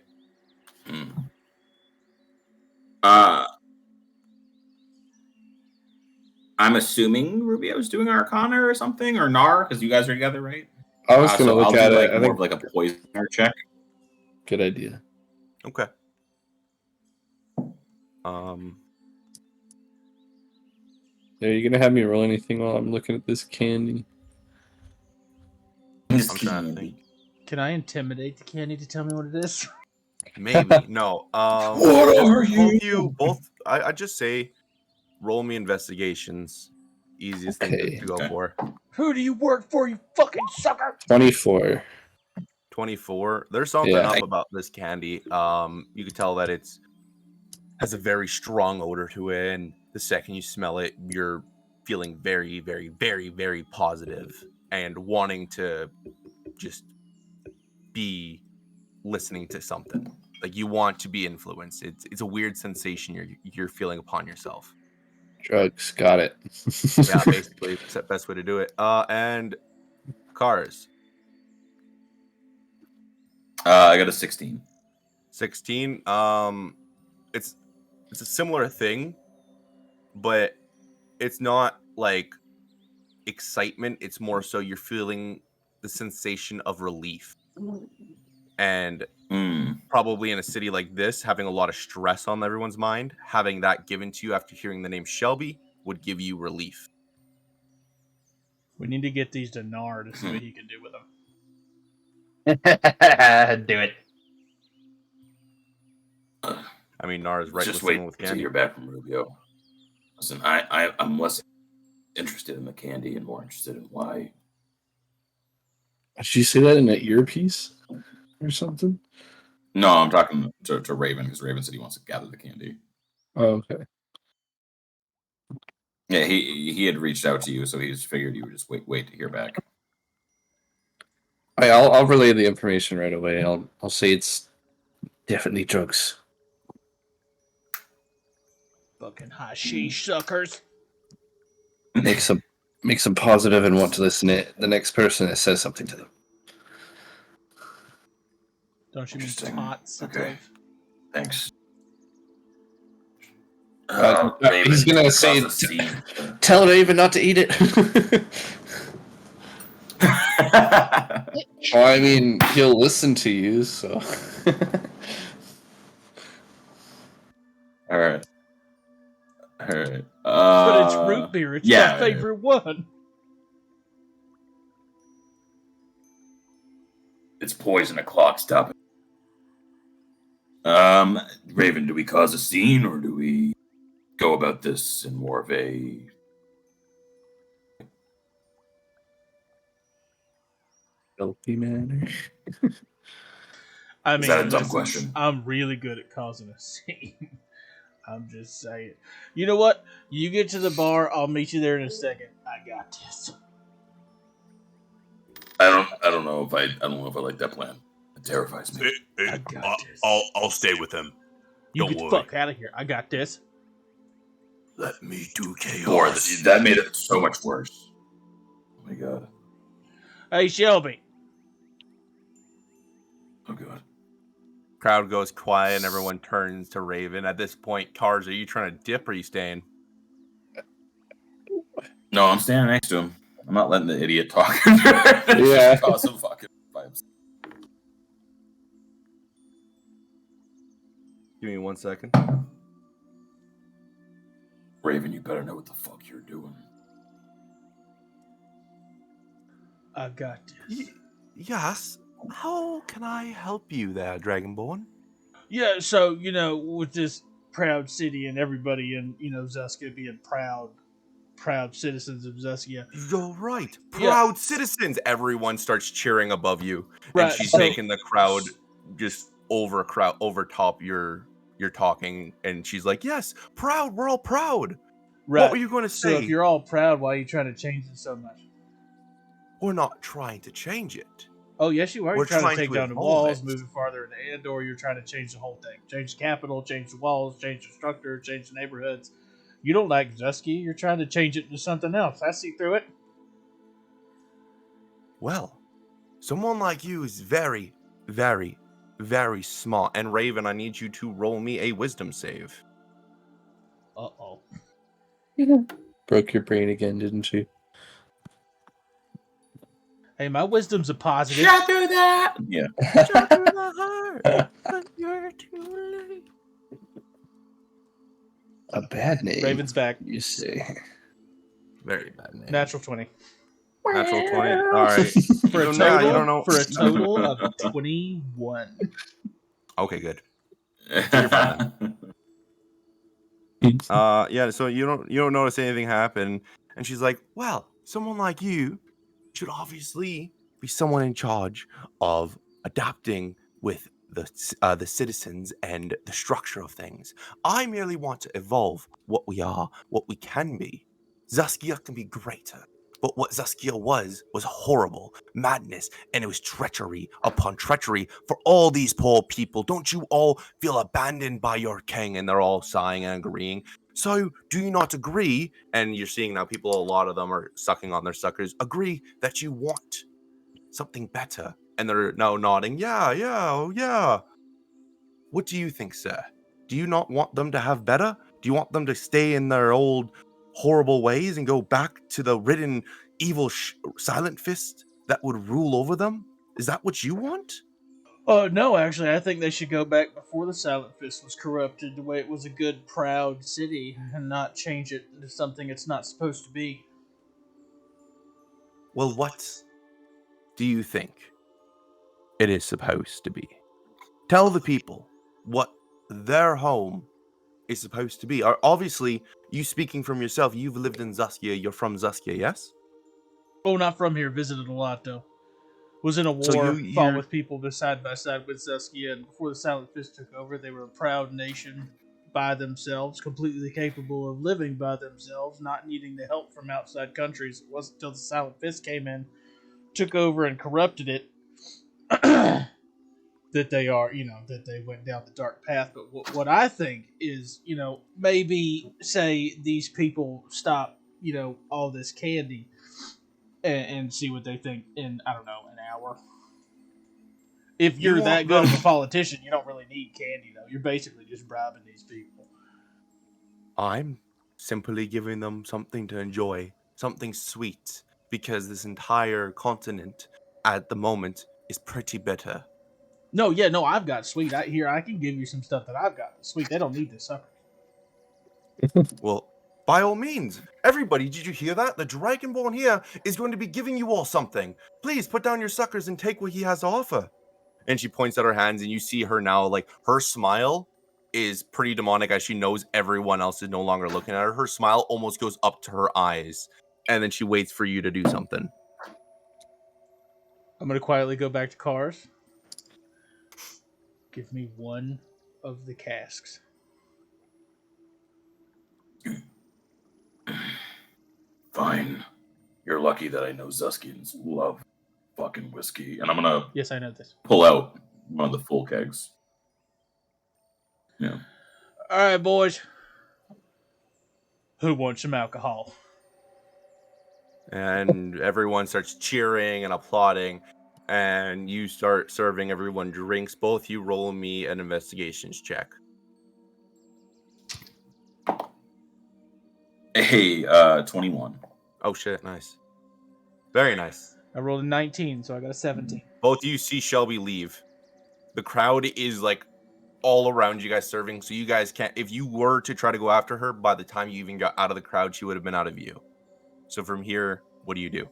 I'm assuming Rubio's doing Arcana or something, or Nar, because you guys are together, right? I was gonna So look I'll at do, it. like, I more think of like a poisoner check. good idea. Okay. Um, Are you gonna have me roll anything while I'm looking at this candy? I'm trying to think. Can I intimidate the candy to tell me what it is? Maybe no. What just are both you? Both. I just say, roll me investigations. Easiest thing Okay. to go Okay. for. Who do you work for, you fucking sucker? 24. 24. There's something Yeah. up about this candy. You can tell that it's has a very strong odor to it, and the second you smell it, you're feeling very, very, very, very positive and wanting to just be listening to something. Like you want to be influenced. It's a weird sensation you're feeling upon yourself. Drugs. Got it. Yeah, basically, it's the best way to do it. And Cars. I got a 16. 16. It's a similar thing, but it's not like excitement. It's more so you're feeling the sensation of relief. And probably in a city like this, having a lot of stress on everyone's mind, having that given to you after hearing the name Shelby would give you relief. We need to get these to Nar to see what he can do with them. Do it. I mean, Nara's right Just listening wait with to candy. hear back from Rubio. Listen, I'm less interested in the candy and more interested in why. Did you say that in an earpiece or something? No, I'm talking to Raven because Raven said he wants to gather the candy. Oh, okay. Yeah, he had reached out to you, so he just figured you would just wait to hear back. I'll relay the information right away. I'll say it's definitely drugs. Fucking hashish suckers. Makes them positive and want to listen to the next person that says something to them. Don't you mean Interesting. tot? Okay. Thanks. He's gonna say, "Tell Raven not to eat it." Well, I mean, he'll listen to you, so. All right. But it's root beer. It's yeah, my favorite one. It's poison o'clock. Stop it. Raven, do we cause a scene or do we go about this in more of a Healthy manner? I mean, Is that a dumb listen, question? I'm really good at causing a scene. I'm just saying. You know what? You get to the bar. I'll meet you there in a second. I got this. I don't know if I like that plan. It terrifies me. I got this. I'll stay with him. You Don't get the worry. fuck out of here. I got this. Let me do chaos. Or that made it so much worse. Oh my god. Hey, Shelby. Oh god. Crowd goes quiet and everyone turns to Raven. At this point, Cars, are you trying to dip or are you staying? No, I'm standing next to him. I'm not letting the idiot talk. Yeah. Cause some fucking vibes. Give me 1 second. Raven, you better know what the fuck you're doing. I got this. Yes. How can I help you there, Dragonborn? Yeah, so, with this proud city and everybody in, Zuskia being proud citizens of Zuskia. You're right. Proud citizens. Everyone starts cheering above you. Right, And she's so- making the crowd just overtop your talking. And she's like, yes, proud. We're all proud. Right. What were you going to So say? if you're all proud, why are you trying to change it so much? We're not trying to change it. Oh, yes, you are. We're You're trying to trying take to down the evolve walls, it. move it farther into Andor. You're trying to change the whole thing. Change the capital, change the walls, change the structure, change the neighborhoods. You don't like Zuskia. You're trying to change it into something else. I see through it. Well, someone like you is very, very, very smart. And Raven, I need you to roll me a wisdom save. Uh-oh. Broke your brain again, didn't you? Hey, my wisdom's a positive. Shot through that. Yeah. Shot through the heart, but you're too late. A bad name. Raven's back. You say. Very bad name. Natural 20. Natural 20. All right. For a You total, don't know. For a total of 21. Okay, good. You're Yeah, so you don't notice anything happen. And she's like, well, someone like you should obviously be someone in charge of adapting with the citizens and the structure of things. I merely want to evolve what we are, what we can be. Zuskia can be greater, but what Zuskia was horrible, madness, and it was treachery upon treachery for all these poor people. Don't you all feel abandoned by your king? And they're all sighing and agreeing. So, do you not agree? And you're seeing now people, a lot of them are sucking on their suckers, agree that you want something better. And they're now nodding, yeah. What do you think, sir? Do you not want them to have better? Do you want them to stay in their old horrible ways and go back to the ridden evil silent fist that would rule over them? Is that what you want? No, actually, I think they should go back before the Silent Fist was corrupted, the way it was a good, proud city, and not change it into something it's not supposed to be. Well, what do you think it is supposed to be? Tell the people what their home is supposed to be. Obviously, you speaking from yourself, you've lived in Zuskia, you're from Zuskia, yes? Oh, not from here. Visited a lot though. Was in a war, So fought you're- with people side by side with Zuskia, and before the Silent Fist took over, they were a proud nation by themselves, completely capable of living by themselves, not needing the help from outside countries. It wasn't until the Silent Fist came in, took over, and corrupted it that they are, that they went down the dark path. But what I think is, maybe say these people stop, all this candy and see what they think in, I don't know, an hour. If you're that good of a politician, you don't really need candy, though. You're basically just bribing these people. I'm simply giving them something to enjoy, something sweet, because this entire continent at the moment is pretty bitter. No, I've got sweet. I can give you some stuff that I've got sweet. They don't need this sucker. Well, by all means, everybody, did you hear that? The Dragonborn here is going to be giving you all something. Please put down your suckers and take what he has to offer. And she points at her hands, and you see her now, like, her smile is pretty demonic as she knows everyone else is no longer looking at her. Her smile almost goes up to her eyes, and then she waits for you to do something. I'm going to quietly go back to cars. Give me one of the casks. Fine. You're lucky that I know Zuskians love fucking whiskey. And I'm gonna Yes, I know this. pull out one of the full kegs. Yeah. All right, boys. Who wants some alcohol? And everyone starts cheering and applauding, and you start serving everyone drinks. Both you roll me an investigations check. Hey, 21. Oh shit, nice. Very nice. I rolled a 19, so I got a 17. Both of you see Shelby leave. The crowd is like all around you guys serving, so you guys can't. If you were to try to go after her, by the time you even got out of the crowd, she would have been out of view. So from here, what do you do?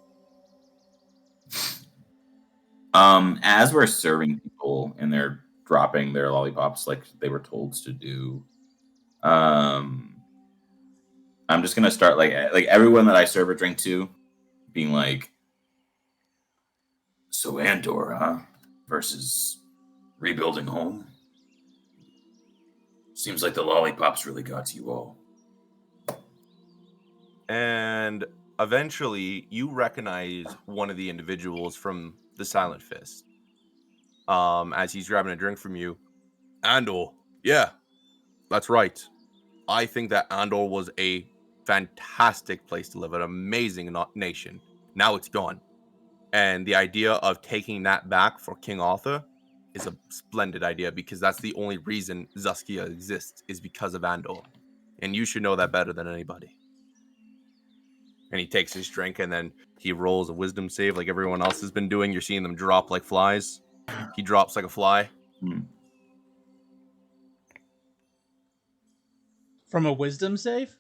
As we're serving people and they're dropping their lollipops like they were told to do, I'm just gonna start like everyone that I serve a drink to, being like, so Andor, huh? Versus rebuilding home. Seems like the lollipops really got to you all. And eventually, you recognize one of the individuals from the Silent Fist. As he's grabbing a drink from you. Andor. Yeah, that's right. I think that Andor was a fantastic place to live, an amazing nation. Now it's gone. And the idea of taking that back for King Arthur is a splendid idea, because that's the only reason Zuskia exists, is because of Andor. And you should know that better than anybody. And he takes his drink, and then he rolls a wisdom save like everyone else has been doing. You're seeing them drop like flies. He drops like a fly. From a wisdom save?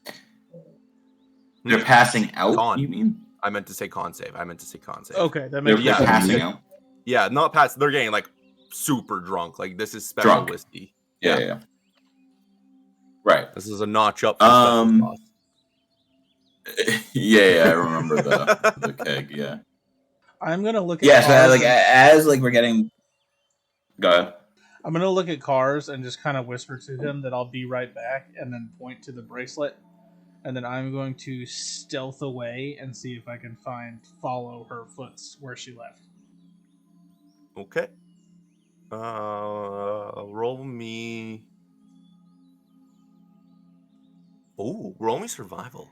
They're passing out, Con. you mean? I meant to say con save. Okay, that They're makes Yeah. sense. passing out? Yeah, not pass. They're getting like super drunk. Like this is special Drunk. whiskey. Yeah. Right. This is a notch up. From special sauce. Yeah, I remember the keg, yeah. I'm going to look at Yeah, so cars. as we're getting... Go ahead. I'm going to look at cars and just kind of whisper to him that I'll be right back, and then point to the bracelet. And then I'm going to stealth away and see if I can follow her foots where she left. Okay. Roll me. Oh, roll me survival.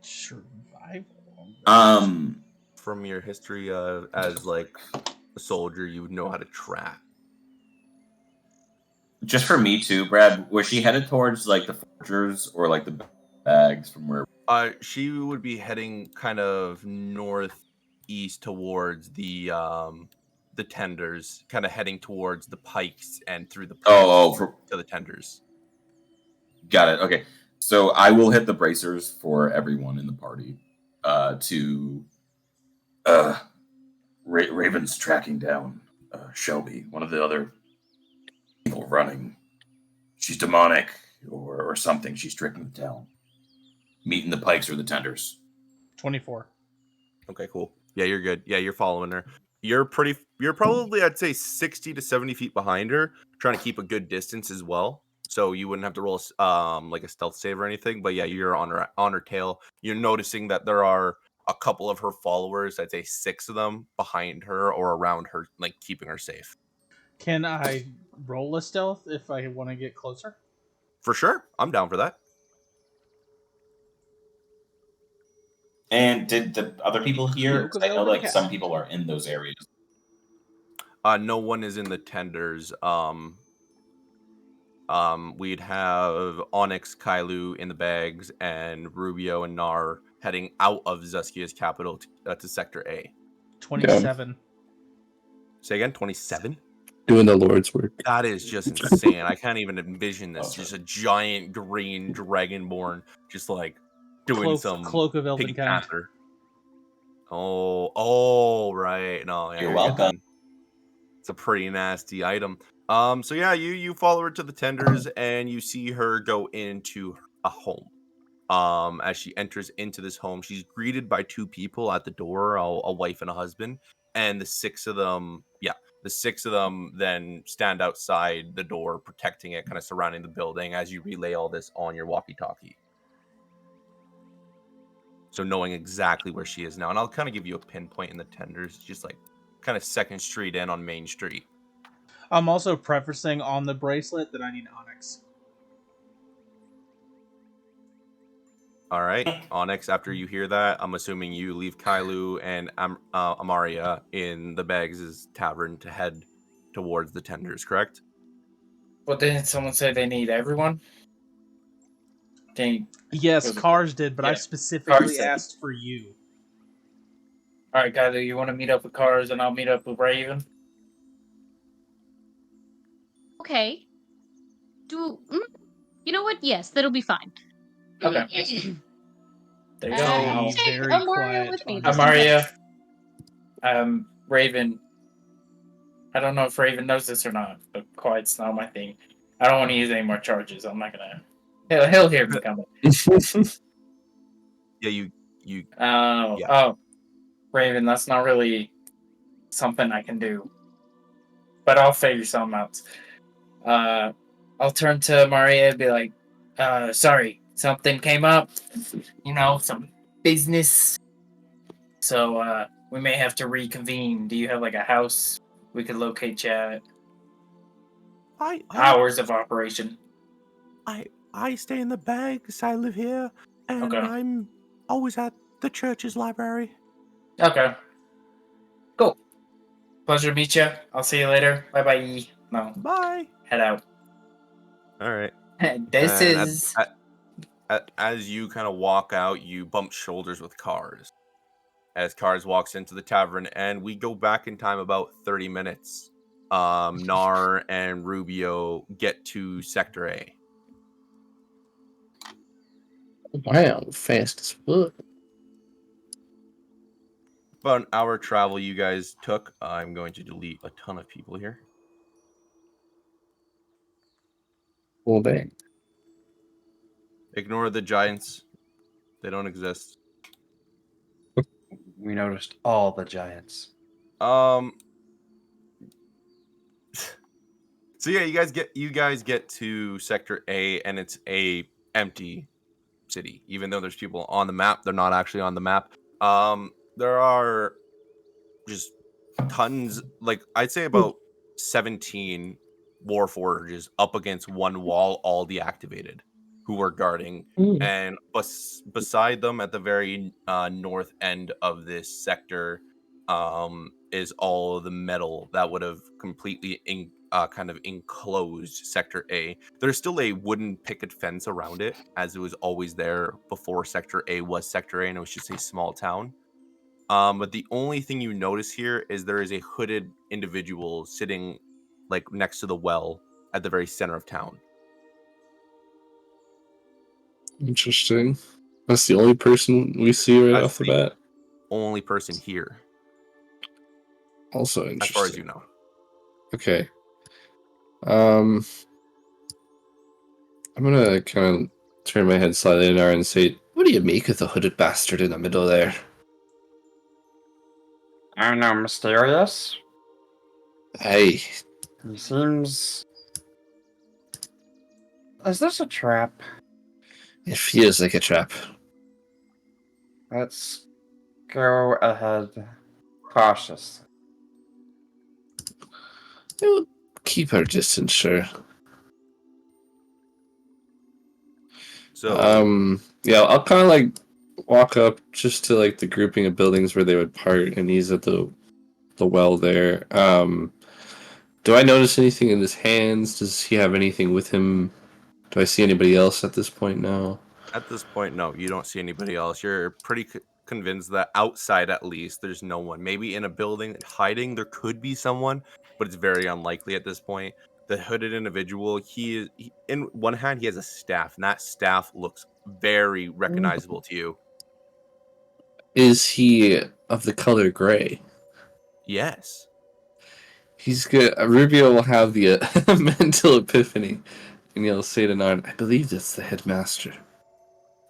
Survival? From your history as like a soldier, you would know how to track. Just for me too, Brad, was she headed towards like the forgers or like the bags from where? She would be heading kind of northeast towards the tenders, kind of heading towards the pikes and through the pikes to the tenders. Got it. Okay, so I will hit the bracers for everyone in the party. Raven's tracking down Shelby, one of the other people running She's demonic or something. She's tricking the town. Meeting the pikes or the tenders. 24. Okay, cool. Yeah, you're good. Yeah, you're following her. You're probably, I'd say, 60 to 70 feet behind her, trying to keep a good distance as well. So you wouldn't have to roll like a stealth save or anything. But yeah, you're on her tail. You're noticing that there are a couple of her followers, I'd say 6 of them, behind her or around her, like keeping her safe. Can I roll a stealth if I want to get closer? For sure. I'm down for that. And did the other people hear? 'Cause I know like Yeah. some people are in those areas. No one is in the tenders. We'd have Onyx, Kailu in the bags, and Rubio and Nar heading out of Zuskia's capital to Sector A. 27. Say again, 27? Doing the Lord's work. That is just insane. I can't even envision this. Just a giant green dragonborn just like doing some Cloak of Elven piggy kind. panther. Oh, right. No, yeah, You're good welcome. then. It's a pretty nasty item. So yeah, you follow her to the tenders and you see her go into a home. As she enters into this home, she's greeted by 2 people at the door, a wife and a husband, and the 6 of them then stand outside the door, protecting it, kind of surrounding the building as you relay all this on your walkie-talkie. So knowing exactly where she is now, and I'll kind of give you a pinpoint in the tenders, just like kind of 2nd Street in on Main Street. I'm also prefacing on the bracelet that I need Onyx. All right, Onyx, after you hear that, I'm assuming you leave Kailu and Amaria in the Bags' tavern to head towards the tenders, correct? But didn't someone say they need everyone? Yes, Was it- Cars did, but I yeah, specifically Cars said- asked for you. All right, Kailu, you want to meet up with Cars, and I'll meet up with Raven. Okay. You know what? Yes, that'll be fine. Okay. There you Be go. Take very Amaria quiet with me. on just this. in case. Amaria, Raven. I don't know if Raven knows this or not, but quiet's not my thing. I don't want to use any more charges. I'm not gonna. He'll hear me coming. Yeah, you. Oh, Yeah. oh, Raven, that's not really something I can do. But I'll figure something out. I'll turn to Maria and be like, sorry, something came up. You know, some business. So, we may have to reconvene. Do you have like a house we could locate you at? Hours of operation. I stay in the Bags. I live here, and Okay. I'm always at the church's library. Okay. Cool. Pleasure to meet you. I'll see you later. Bye bye. No, Bye. head out. All right. This And is. as you kind of walk out, you bump shoulders with Cars. As Cars walks into the tavern, and we go back in time about 30 minutes. Nar and Rubio get to Sector A. Wow, fast as fuck. About an hour travel you guys took. I'm going to delete a ton of people here. Well, dang. Ignore the giants. They don't exist. We noticed all the giants. So yeah, you guys get to Sector A, and it's a empty city. Even though there's people on the map, they're not actually on the map. There are just tons, like I'd say about 17 Warforges up against one wall, all deactivated, who are guarding. And beside them, at the very north end of this sector, is all the metal that would have completely kind of enclosed Sector A. There's still a wooden picket fence around it, as it was always there before Sector A was Sector A, and it was just a small town. But the only thing you notice here is there is a hooded individual sitting like next to the well at the very center of town. Interesting. That's the only person we see right That's off the the bat. Only person here, Also as far as interesting. you know. Okay. I'm gonna kind of turn my head slightly to Nara and say, "What do you make of the hooded bastard in the middle there?" I don't know, mysterious? Hey, He seems... Is this a trap? it feels like a trap. Let's go ahead cautious. We'll keep our distance, sure. So Yeah, I'll kind of like walk up just to like the grouping of buildings where they would part, and he's at the well there. Do I notice anything in his hands? Does he have anything with him? Do I see anybody else at this point now? at this point, no, you don't see anybody else. You're pretty convinced that outside, at least, there's no one. Maybe in a building hiding, there could be someone, but it's very unlikely at this point. The hooded individual, in one hand, he has a staff, and that staff looks very recognizable to you. Is he of the color gray? Yes. He's good. Rubio will have the mental epiphany, and he'll say to Nard, "I believe that's the headmaster,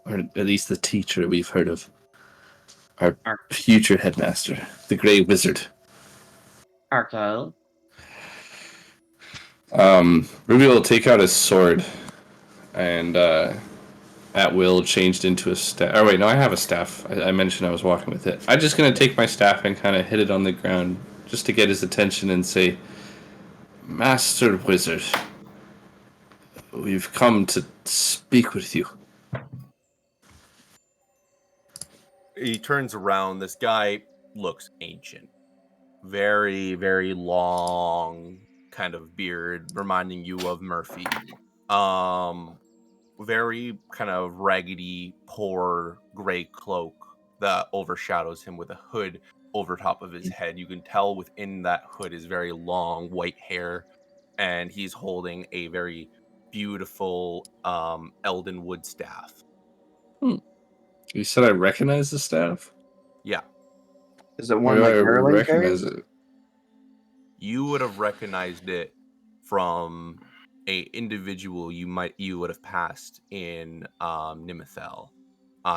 or at least the teacher we've heard of. Our future headmaster, the Grey Wizard." Okay. Rubio will take out his sword, and at will changed into a staff. Oh wait, no, I have a staff. I mentioned I was walking with it. I'm just gonna take my staff and kind of hit it on the ground, just to get his attention and say, "Master Wizard, we've come to speak with you." He turns around. This guy looks ancient. Very, very long kind of beard, reminding you of Murphy. Very kind of raggedy, poor gray cloak that overshadows him with a hood over top of his head. You can tell within that hood is very long white hair, and he's holding a very beautiful Eldenwood staff. You said I recognize the staff? Yeah. Is it Where one do like I Merlin recognize carries? it? You would have recognized it from a individual you would have passed in Nimithel.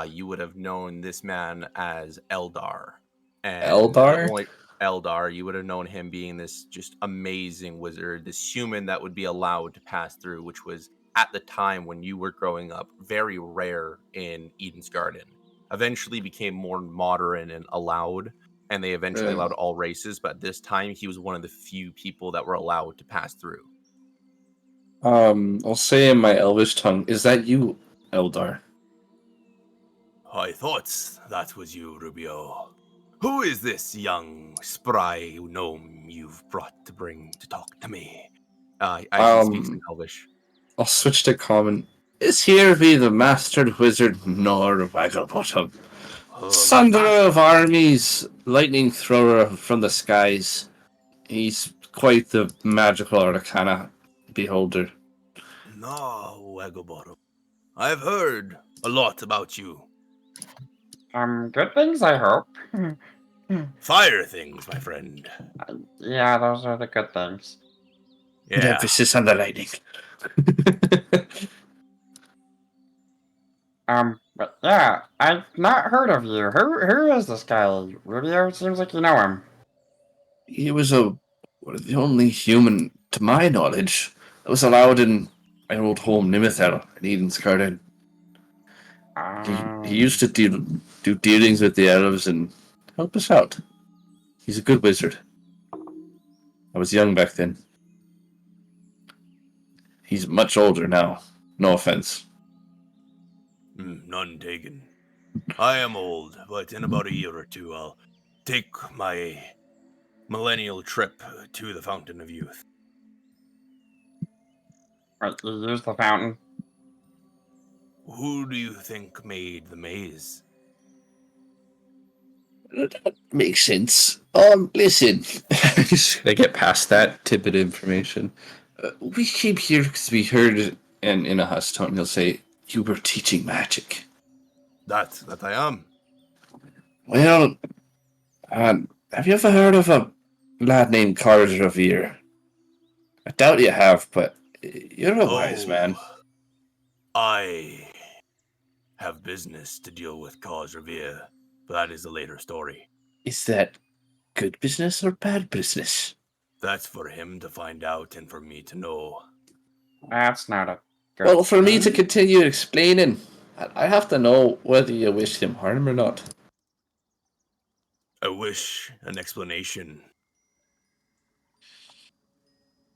You would have known this man as Eldar. And Eldar? not only Eldar, you would have known him being this just amazing wizard, this human that would be allowed to pass through, which was at the time when you were growing up very rare in Eden's Garden. Eventually became more modern and allowed, and they eventually allowed all races, but at this time he was one of the few people that were allowed to pass through. I'll say in my Elvish tongue, "Is that you, Eldar?" I thought that was you, Rubio. Who is this young, spry gnome you've brought to talk to me? He speaks in Elvish. I'll switch to common. "Is here be the master wizard Nor Wagglebottom, sunderer of armies, lightning thrower from the skies. He's quite the magical arcana beholder." No, Wagglebottom. I've heard a lot about you. Good things, I hope. Fire things, my friend. Yeah, those are the good things. With emphasis on the lightning. But yeah, I've not heard of you. Who is this guy? Rubio? Seems like you know him. He was one of the only human, to my knowledge, that was allowed in my old home, Nimithel, in Eden's Garden. He used to do dealings with the elves and help us out. He's a good wizard. I was young back then. He's much older now. No offense. None taken. I am old, but in about a year or two, I'll take my millennial trip to the Fountain of Youth. Right, you use the fountain. Who do you think made the maze? That makes sense. Listen. I get past that tidbit of information. We came here because we heard, and in a hushed tone, he'll say, "You were teaching magic." That I am. Well, have you ever heard of a lad named Carter Revere? I doubt you have, but you're a wise man. I have business to deal with Cause Revere, but that is a later story. Is that good business or bad business? That's for him to find out and for me to know. That's not a good Well, for me to thing. continue explaining, I have to know whether you wish him harm or not. I wish an explanation.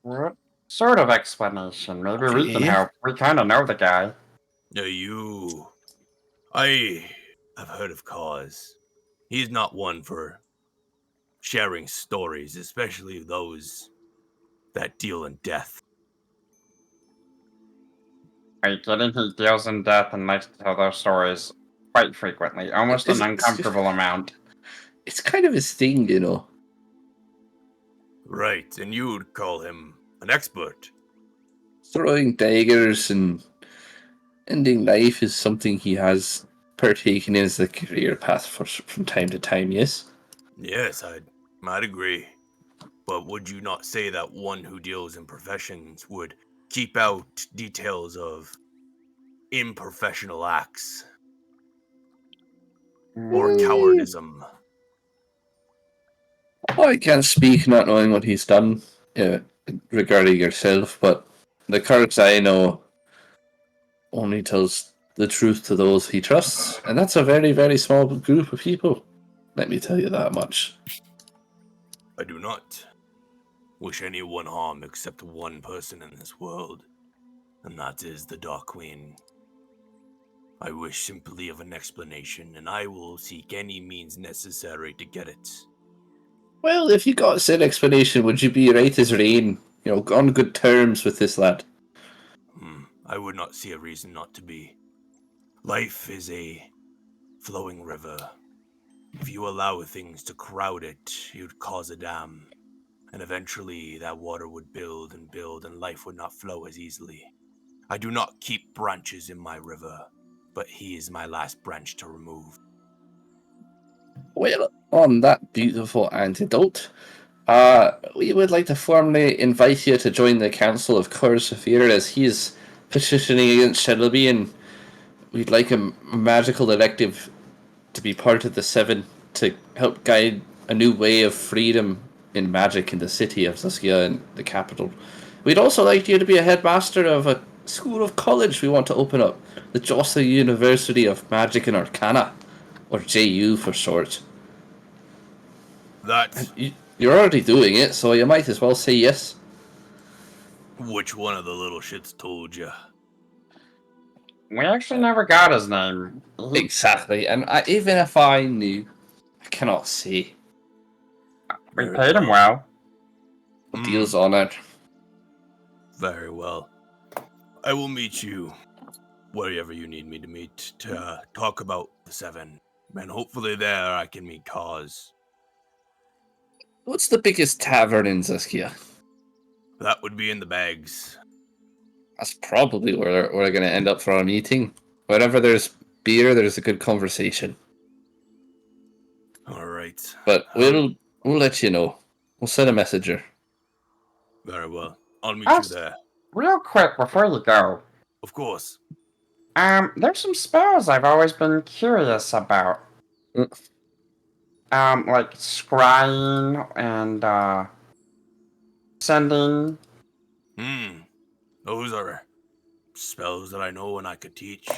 What sort of explanation? Maybe we can Okay. help. We kind of know the guy. I have heard of Cause. He's not one for sharing stories, especially those that deal in death. Are you kidding? He deals in death and likes to tell those stories quite frequently, almost an uncomfortable amount. It's kind of his thing, you know. Right, and you would call him an expert. Throwing daggers and ending life is something he has partaken in as a career path from time to time, yes? Yes, I might agree. But would you not say that one who deals in professions would keep out details of unprofessional acts or cowardism? I can't speak not knowing what he's done regarding yourself, but the Kurtz I know only tells the truth to those he trusts, and that's a very, very small group of people. Let me tell you that much. I do not wish anyone harm except one person in this world, and that is the Dark Queen. I wish simply of an explanation, and I will seek any means necessary to get it. Well, if you got said explanation, would you be right as rain? You know, on good terms with this lad? I would not see a reason not to be. Life is a flowing river. If you allow things to crowd it, you'd cause a dam. And eventually that water would build, and life would not flow as easily. I do not keep branches in my river, but he is my last branch to remove. Well, on that beautiful antidote, we would like to formally invite you to join the Council of Corsair as he is petitioning against Shelby, and we'd like a magical elective to be part of the Seven to help guide a new way of freedom in magic in the city of Zaskia and the capital. We'd also like you to be a headmaster of a school of college we want to open up, the Jossa University of Magic and Arcana, or JU for short. You're already doing it, so you might as well say yes. Which one of the little shits told you? We actually never got his name. Exactly, and even if I knew, I cannot say. We paid him well. Deal's on it. Very well. I will meet you wherever you need me to meet to talk about the Seven. And hopefully there I can meet Cause. What's the biggest tavern in Zaskia? That would be in the bags. That's probably where we're going to end up for our meeting. Wherever there's beer, there's a good conversation. All right. But we'll let you know. We'll send a messenger. Very well. I'll meet you there. Real quick before you go. Of course. There's some spells I've always been curious about. Like scrying and sending. Those are spells that I know and I could teach.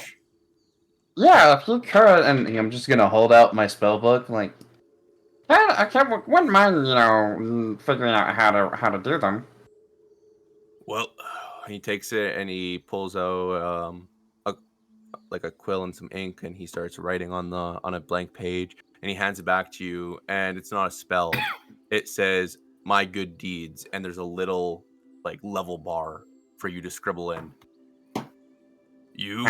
Yeah, if you could, and I'm just gonna hold out my spell book, like, wouldn't mind, figuring out how to do them. Well, he takes it and he pulls out a quill and some ink, and he starts writing on a blank page, and he hands it back to you. And it's not a spell; it says "My good deeds," and there's a little level bar for you to scribble in. You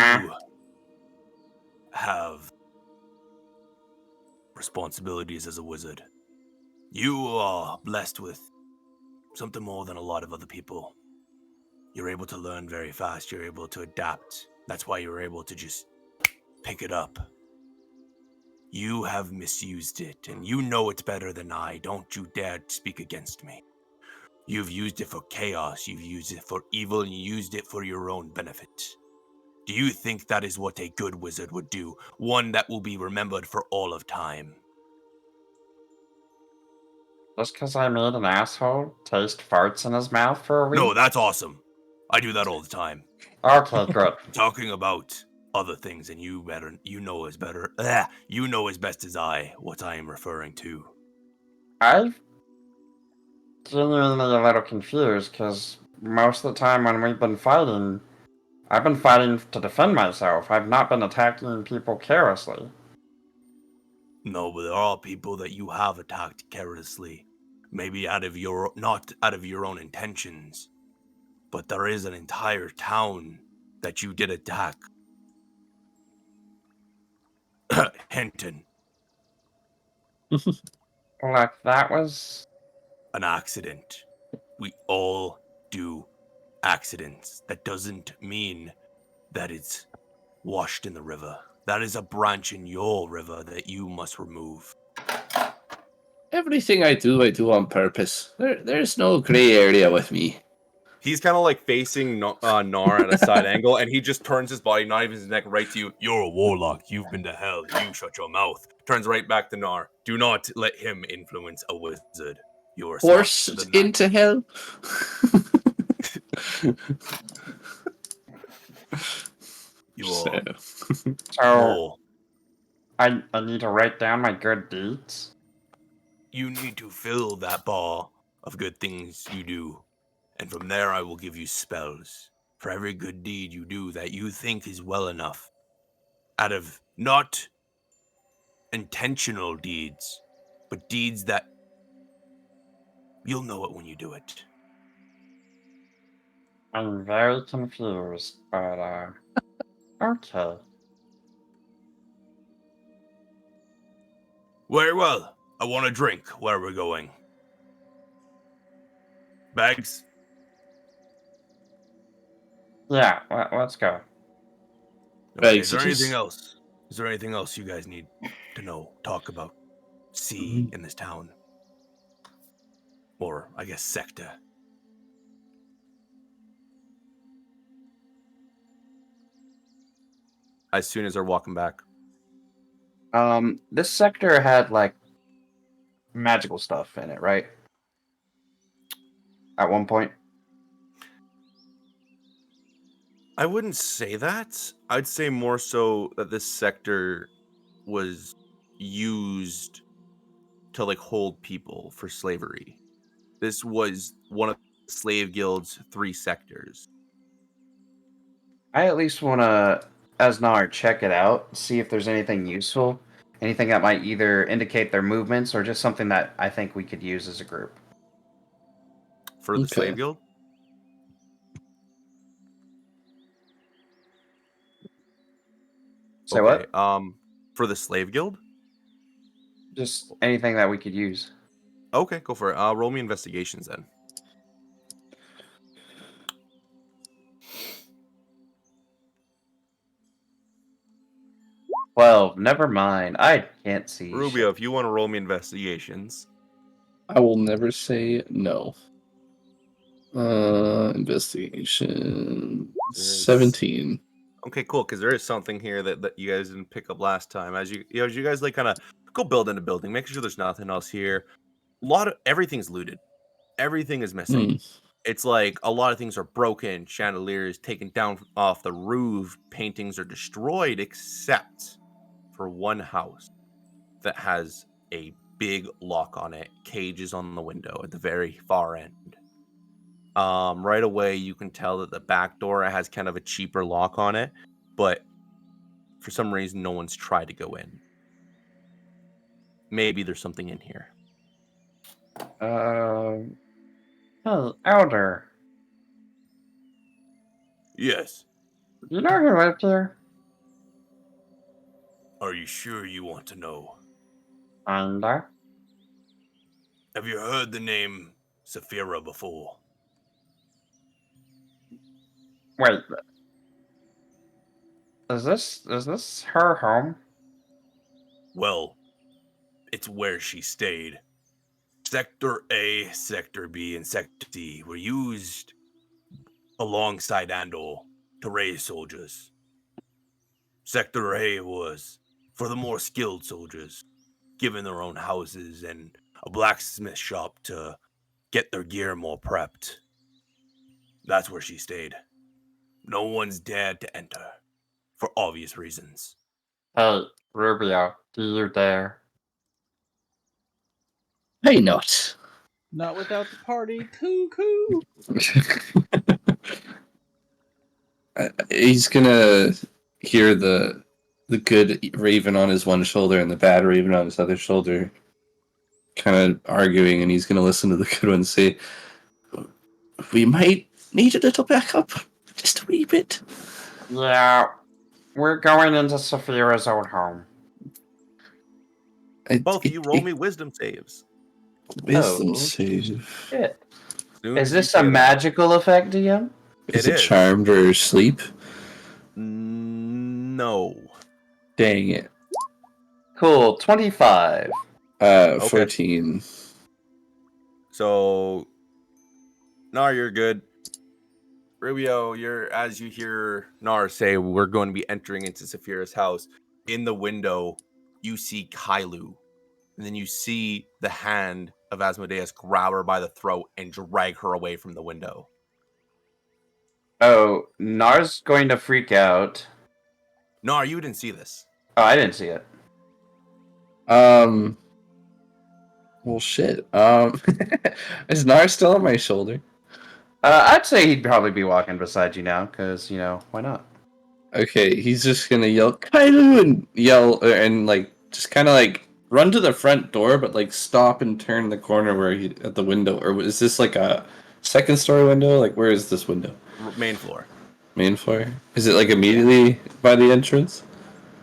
have responsibilities as a wizard. You are blessed with something more than a lot of other people. You're able to learn very fast. You're able to adapt. That's why you're able to just pick it up. You have misused it, and you know it's better than I. Don't you dare speak against me. You've used it for chaos. You've used it for evil, and you used it for your own benefit. Do you think that is what a good wizard would do? One that will be remembered for all of time? Just because I made an asshole taste farts in his mouth for a week? No, that's awesome. I do that all the time. Okay, good. Talking about other things, and you know as best as I what I am referring to. I'm genuinely a little confused because most of the time when we've been fighting, I've been fighting to defend myself. I've not been attacking people carelessly. No, but there are people that you have attacked carelessly. Maybe not out of your own intentions. But there is an entire town that you did attack. Hinton. Like, that was... An accident. We all do accidents. That doesn't mean that it's washed in the river. That is a branch in your river that you must remove. Everything I do on purpose. There's no gray area with me. He's kind of like facing Nar at a side angle, and he just turns his body, not even his neck, right to you. You're a warlock. You've been to hell. You shut your mouth. Turns right back to Nar. Do not let him influence a wizard. You are Forced into hell. You are. So, I need to write down my good deeds? You need to fill that bar of good things you do. And from there I will give you spells. For every good deed you do that you think is well enough. Out of not intentional deeds, but deeds that you'll know it when you do it. I'm very confused, but, okay. Very well. I want a drink. Where are we going? Bags? Yeah, let's go. Okay, is there anything else? Is there anything else you guys need to know, talk about, see in this town? Or, I guess, sector? As soon as they're walking back. This sector had, like, magical stuff in it, right? At one point? I wouldn't say that. I'd say more so that this sector was used to like hold people for slavery. This was one of the slave guild's 3 sectors. I at least want to, as Nar, check it out, see if there's anything useful. Anything that might either indicate their movements or just something that I think we could use as a group. For the slave guild? Say what? For the slave guild? Just anything that we could use. Okay, go for it. Roll me investigations then. Well, never mind. I can't see. Rubio, if you want to roll me investigations. I will never say no. Investigation 17. Okay, cool. Because there is something here that you guys didn't pick up last time. As you guys like kind of go build in a building, making sure there's nothing else here. Everything's looted. Everything is missing. It's like a lot of things are broken. Chandeliers taken down off the roof. Paintings are destroyed, except for one house that has a big lock on it. Cages on the window at the very far end. Right away, you can tell that the back door has kind of a cheaper lock on it, but for some reason, no one's tried to go in. Maybe there's something in here. Hey, Elder. Yes. You know who lived here? Are you sure you want to know? Kinda. Have you heard the name Saphira before? Wait. Is this her home? Well, it's where she stayed. Sector A, Sector B, and Sector D were used alongside Andor to raise soldiers. Sector A was for the more skilled soldiers, given their own houses and a blacksmith shop to get their gear more prepped. That's where she stayed. No one's dared to enter, for obvious reasons. Hey, Rubio, do you dare? Hey, not. Not without the party. Cuckoo. He's gonna hear the good raven on his one shoulder and the bad raven on his other shoulder, kind of arguing, and he's gonna listen to the good one say, "We might need a little backup, just a wee bit." Yeah, we're going into Saphira's old home. Both of you roll me wisdom saves. Wisdom Oh, save. Shit. Soon Is as you this say a that. magical effect, DM? Is It it is. charmed or sleep? No. Dang it. Cool. 25. 14. So, Nar, you're good. Rubio, as you hear Nar say, we're going to be entering into Saphira's house. In the window, you see Kailu, and then you see the hand of Asmodeus grab her by the throat and drag her away from the window. Oh, Nar's going to freak out. Nar, you didn't see this. Oh, I didn't see it. Well, shit. Is Nar still on my shoulder? I'd say he'd probably be walking beside you now, because, why not? Okay, he's just gonna yell Kailu and yell and like just kind of like run to the front door, but like stop and turn the corner where he at the window. Or is this like a second story window? Like where is this window? Main floor. Main floor? Is it like immediately by the entrance?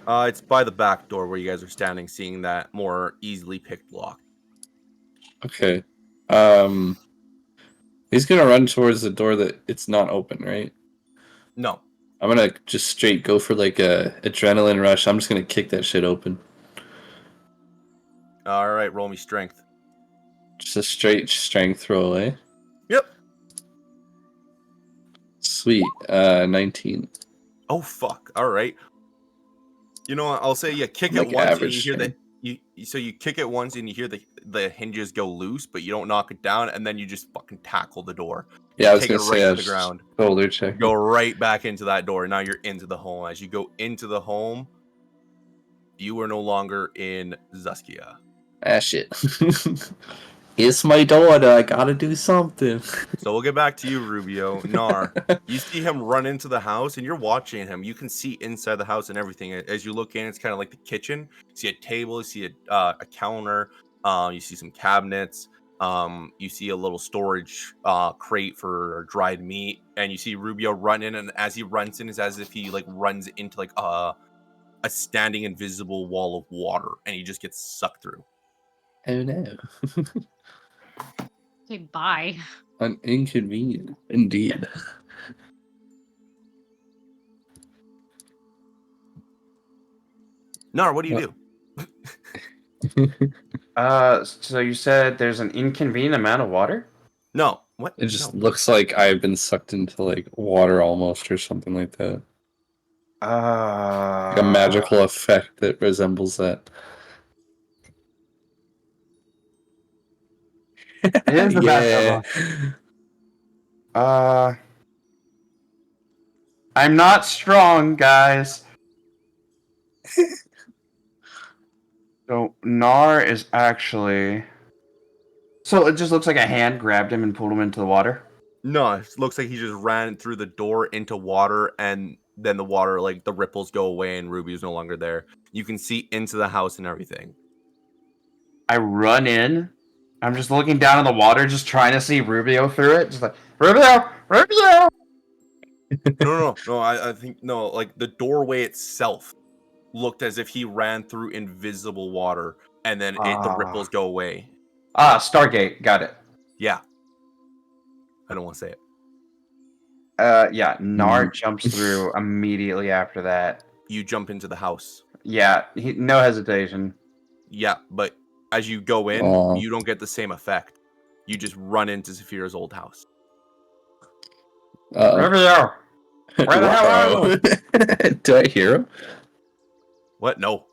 It's by the back door where you guys are standing, seeing that more easily picked lock. Okay. He's gonna run towards the door that it's not open, right? No. I'm gonna just straight go for like a adrenaline rush. I'm just gonna kick that shit open. All right, roll me strength. Just a straight strength throw away. Yep. Sweet. 19. Oh fuck! All right. You know what? I'll say you kick Like it once and average you hear strength. so you kick it once and you hear the hinges go loose, but you don't knock it down, and then you just fucking tackle the door. Yeah, I was Take gonna it right say to the ground. shoulder check. Go right back into that door. Now you're into the home. As you go into the home, you are no longer in Zuskia. Ah, shit. It's my daughter. I gotta do something. So we'll get back to you, Rubio. Nar, you see him run into the house, and you're watching him. You can see inside the house and everything. As you look in, it's kind of like the kitchen. You see a table, you see a counter, you see some cabinets, you see a little storage crate for dried meat, and you see Rubio run in. And as he runs in, it's as if he like runs into like a standing invisible wall of water, and he just gets sucked through. Oh no. Okay, bye. An inconvenient, indeed. Nar, what do you do? So you said there's an inconvenient amount of water? No. What? It just No. looks like I've been sucked into like water almost or something like that. Like a magical effect that resembles that. It is Yeah. I'm not strong, guys. So Nar is actually. So it just looks like a hand grabbed him and pulled him into the water. No, it looks like he just ran through the door into water, and then the water, like the ripples go away, and Ruby's no longer there. You can see into the house and everything. I run in. I'm just looking down in the water, just trying to see Rubio through it. Just like, Rubio! Rubio! No. I think no. Like the doorway itself looked as if he ran through invisible water, and then the ripples go away. Stargate. Got it. Yeah. I don't want to say it. Yeah, Nar jumps through immediately after that. You jump into the house. Yeah, no hesitation. Yeah, but as you go in, Aw. you don't get the same effect. You just run into Saphira's old house. Rubio! Where the hell are you? Do I hear him? What? No.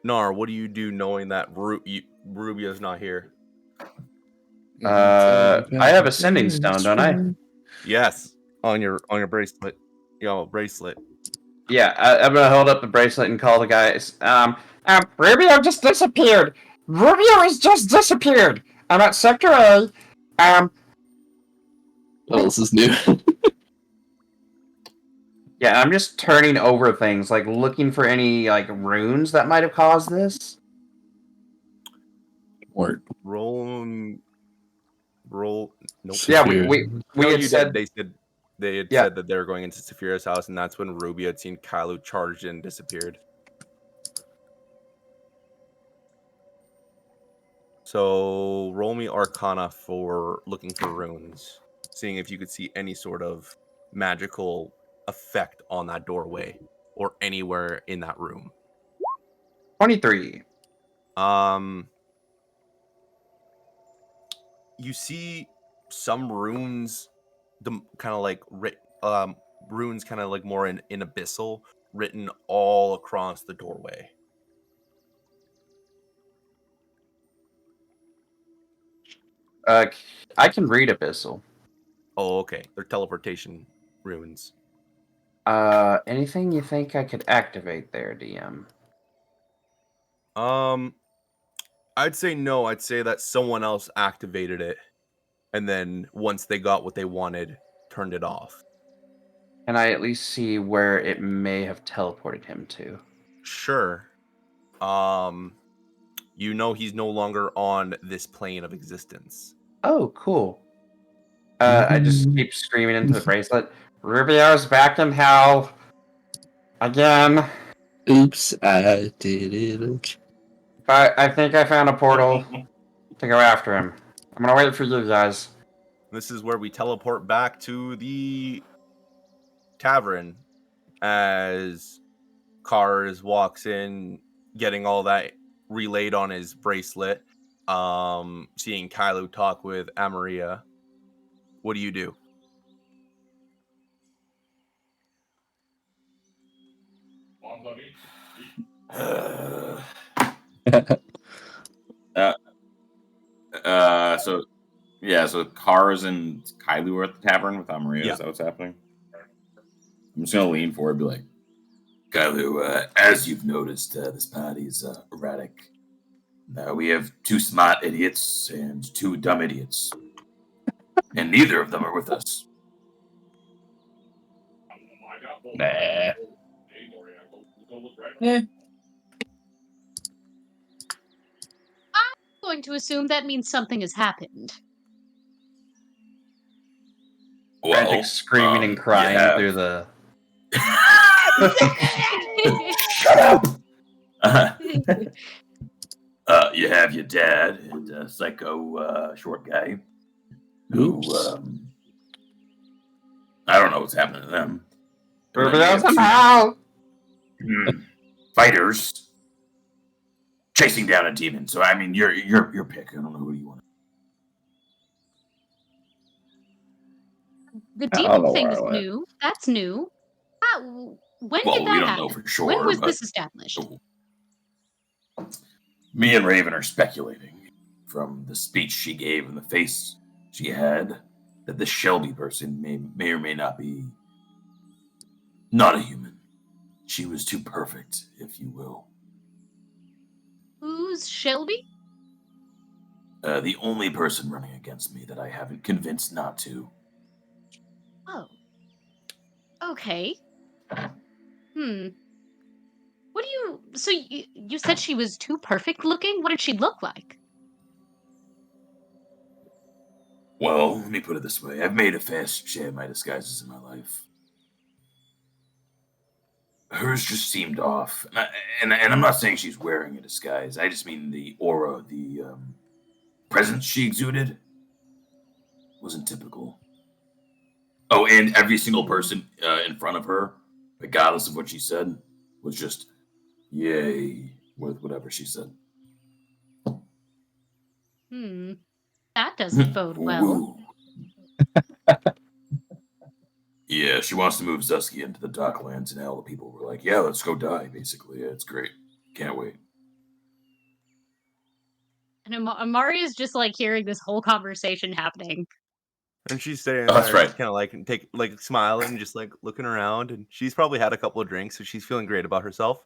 Nar, what do you do knowing that Rubio's not here? I have Ascending Stone, don't I? Yes, on your bracelet. Bracelet. Yeah, I'm gonna hold up the bracelet and call the guys. Rubio just disappeared. Rubio has just disappeared. I'm at Sector A. What else is new? Yeah, I'm just turning over things, like looking for any like runes that might have caused this. Or Roll. Nope. Yeah, Saphir. we had you said did. They had Yeah. said that they were going into Saphira's house, and that's when Rubio had seen Kylo charged in and disappeared. So roll me Arcana for looking for runes, seeing if you could see any sort of magical effect on that doorway or anywhere in that room. 23. You see some runes, the kind of like runes, kind of like more in abyssal, written all across the doorway. I can read Abyssal. Oh, okay. They're teleportation runes. Anything you think I could activate there, DM? I'd say no. I'd say that someone else activated it, and then once they got what they wanted, turned it off. Can I at least see where it may have teleported him to? Sure. You know he's no longer on this plane of existence. Oh, cool. I just keep screaming into the bracelet. Rubio's back in hell. Again. Oops, I did it. I think I found a portal to go after him. I'm gonna wait for you guys. This is where we teleport back to the tavern as Cars walks in, getting all that relayed on his bracelet. Seeing Kylo talk with Amaria. What do you do? So Cars and Kylo are at the tavern with Amaria. Yeah. Is that what's happening? I'm just gonna lean forward and be like, Kylo, as you've noticed, this party is erratic. We have 2 smart idiots and 2 dumb idiots. And neither of them are with us. Nah. I'm going to assume that means something has happened. Frantic screaming and crying through the. Shut up! You have your dad and psycho short guy. Who, I don't know what's happening to them. Rubio's in hell! Fighters chasing down a demon. So I mean, your pick. I don't know who you want. The I don't demon know thing where is I went. new. That's new. When Well, did we that don't happen? know for sure. When was but this established? Me and Raven are speculating from the speech she gave and the face she had that this Shelby person may or may not be not a human. She was too perfect, if you will. Who's Shelby? The only person running against me that I haven't convinced not to. Oh. Okay. What do you... So you said she was too perfect looking? What did she look like? Well, let me put it this way. I've made a fair share of my disguises in my life. Hers just seemed off. And I'm not saying she's wearing a disguise. I just mean the aura, the presence she exuded wasn't typical. Oh, and every single person in front of her, regardless of what she said, was just yay with whatever she said. That doesn't bode well. Ooh. Yeah, she wants to move Zuskia into the Docklands, and all the people were like, "Yeah, let's go die." Basically, yeah, it's great. Can't wait. And Amaria's just like hearing this whole conversation happening. And she's staying Oh, there, that's right. just kind of like smiling, just like looking around, and she's probably had a couple of drinks, so she's feeling great about herself.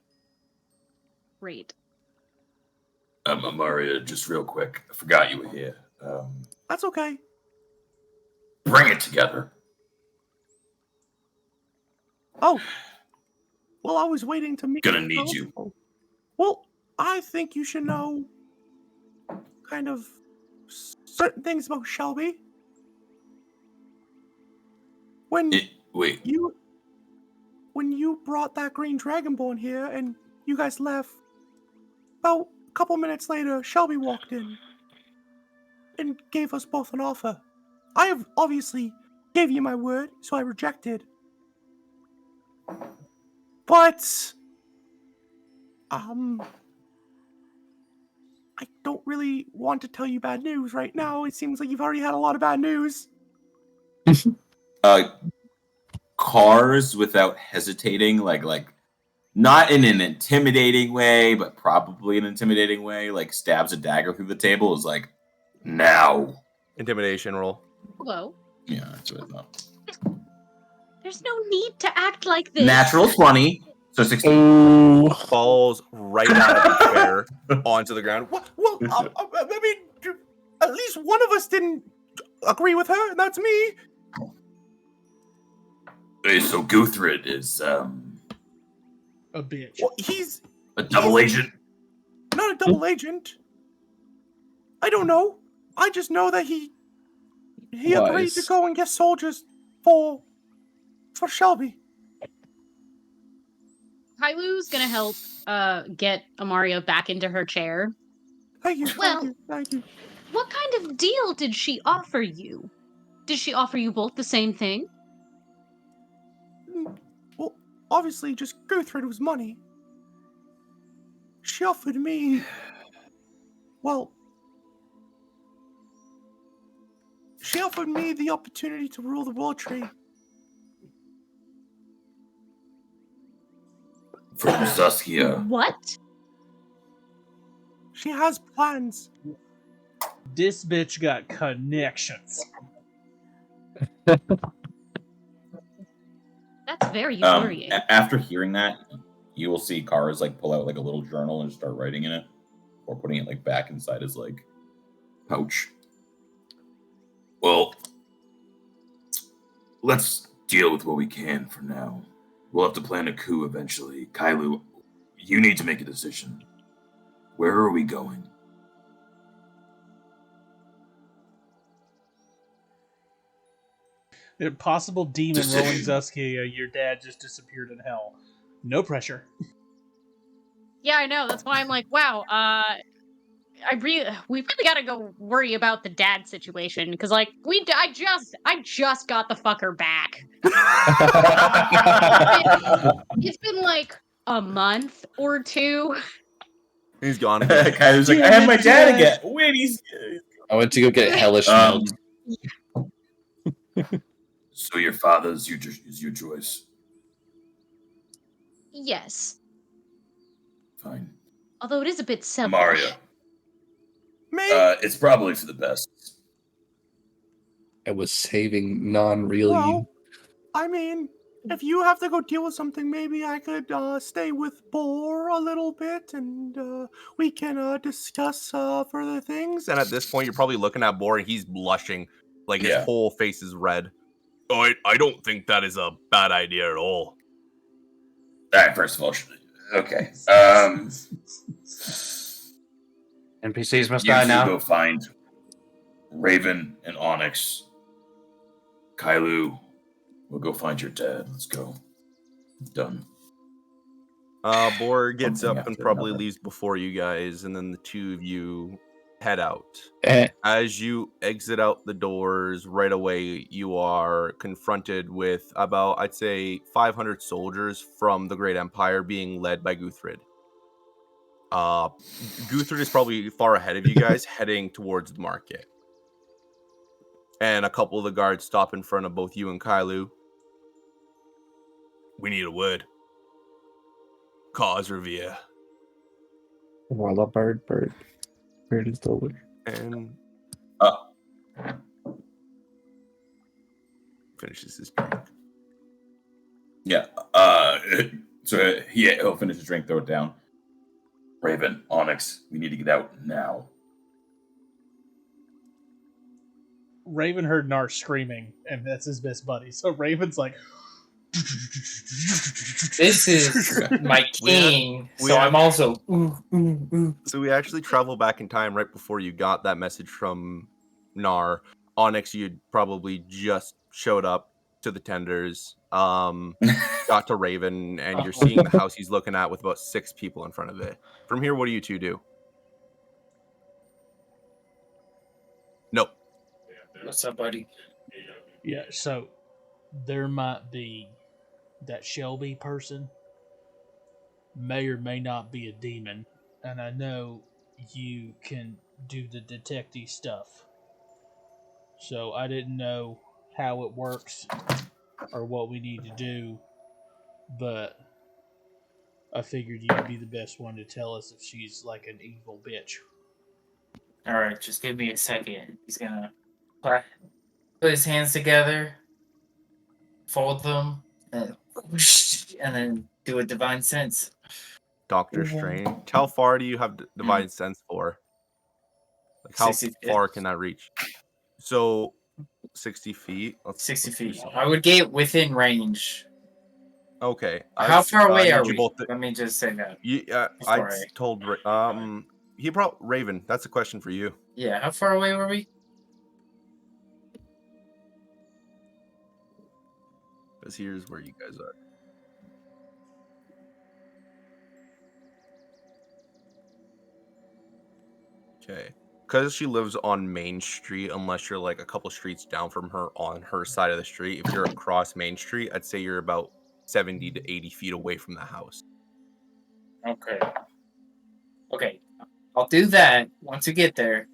Great. Amaria, just real quick, I forgot you were here. That's okay. Bring it together. Oh, well, I was waiting to meet. Gonna need you. Well, I think you should know kind of certain things about Shelby. When Wait, you brought that green dragonborn here and you guys left, about a couple minutes later, Shelby walked in and gave us both an offer. I have obviously gave you my word, so I rejected. But I don't really want to tell you bad news right now. It seems like you've already had a lot of bad news. Cars, without hesitating, like not in an intimidating way, but probably an intimidating way, like stabs a dagger through the table, is like, now. Intimidation roll. Whoa. Yeah, that's what I thought. There's no need to act like this. Natural 20, so 16. Ooh. Falls right out of the chair onto the ground. Well, I mean, at least one of us didn't agree with her, and that's me. Hey, so Guthred is A bitch. Well, he's a double agent. not a double agent. I don't know. I just know that he agreed to Wise. go and get soldiers for Shelby. Kailu's gonna help get Amaria back into her chair. Thank you. Well- Thank you. What kind of deal did she offer you? Did she offer you both the same thing? Well, obviously, just Guthred was money. She offered me. Well, she offered me the opportunity to rule the World Tree. From Zuskia. What? She has plans. This bitch got connections. That's very worrying. After hearing that, you will see Kara's like pull out like a little journal and start writing in it, or putting it like back inside his like pouch. Well, let's deal with what we can for now. We'll have to plan a coup eventually. Kailu, you need to make a decision. Where are we going? Impossible demon Decision. rolling Zuskia, your dad just disappeared in hell. No pressure. Yeah, I know. That's why I'm like, wow. We really gotta go worry about the dad situation because, like, I just got the fucker back. It's been like a month or two. He's gone. Kailu's like, I have my dad again. Wait, he's. I went to go get hellish milk. So your father's is your choice. Yes, Fine. although it is a bit selfish. Mario. Me? It's probably for the best. I was saving non-real you. Well, I mean, if you have to go deal with something, maybe I could stay with Boar a little bit, and we can discuss further things. And at this point, you're probably looking at Boar, and he's blushing, like his Yeah. whole face is red. Oh, I don't think that is a bad idea at all. All right, first of all, okay. NPCs must You die two now. go find Raven and Onyx. Kailu, we'll go find your dad. Let's go. Done. Boar gets Something up and after probably another. leaves before you guys, and then the two of you head out. Eh, As you exit out the doors, right away you are confronted with about, I'd say, 500 soldiers from the Great Empire being led by Guthred. Guthred is probably far ahead of you guys, heading towards the market. And a couple of the guards stop in front of both you and Kailu. We need a word. Cause Revere. Voila, bird. Bird is over. And Oh, finishes his drink. yeah. So yeah, he'll finish his drink, throw it down. Raven, Onyx, we need to get out now. Raven heard Nar screaming, and that's his best buddy. So Raven's like, This is my king, we so have- I'm also ooh. So we actually travel back in time right before you got that message from Nar. Onyx, you'd probably just showed up to the tenders, got to Raven, and you're seeing the house he's looking at with about 6 people in front of it. From here, what do you two do? Nope. What's up, buddy? yeah, so there might be that Shelby person, may or may not be a demon, and I know you can do the detective stuff. So I didn't know how it works or what we need to do, but I figured you'd be the best one to tell us if she's like an evil bitch. All right, just give me a second. He's gonna put his hands together, fold them, and whoosh, and then do a divine sense. Doctor Strange. How far do you have divine sense for? Like how 60 feet. far can that reach? So 60 feet. 60 feet. I would get within range. Okay. How far away need are you we? both Let me just say that. I Before I- told he brought Raven. That's a question for you. Yeah, how far away were we? Because here's where you guys are. Okay. Because she lives on Main Street, unless you're like a couple streets down from her on her side of the street. If you're across Main Street, I'd say you're about 70 to 80 feet away from the house. Okay. Okay. I'll do that once we get there.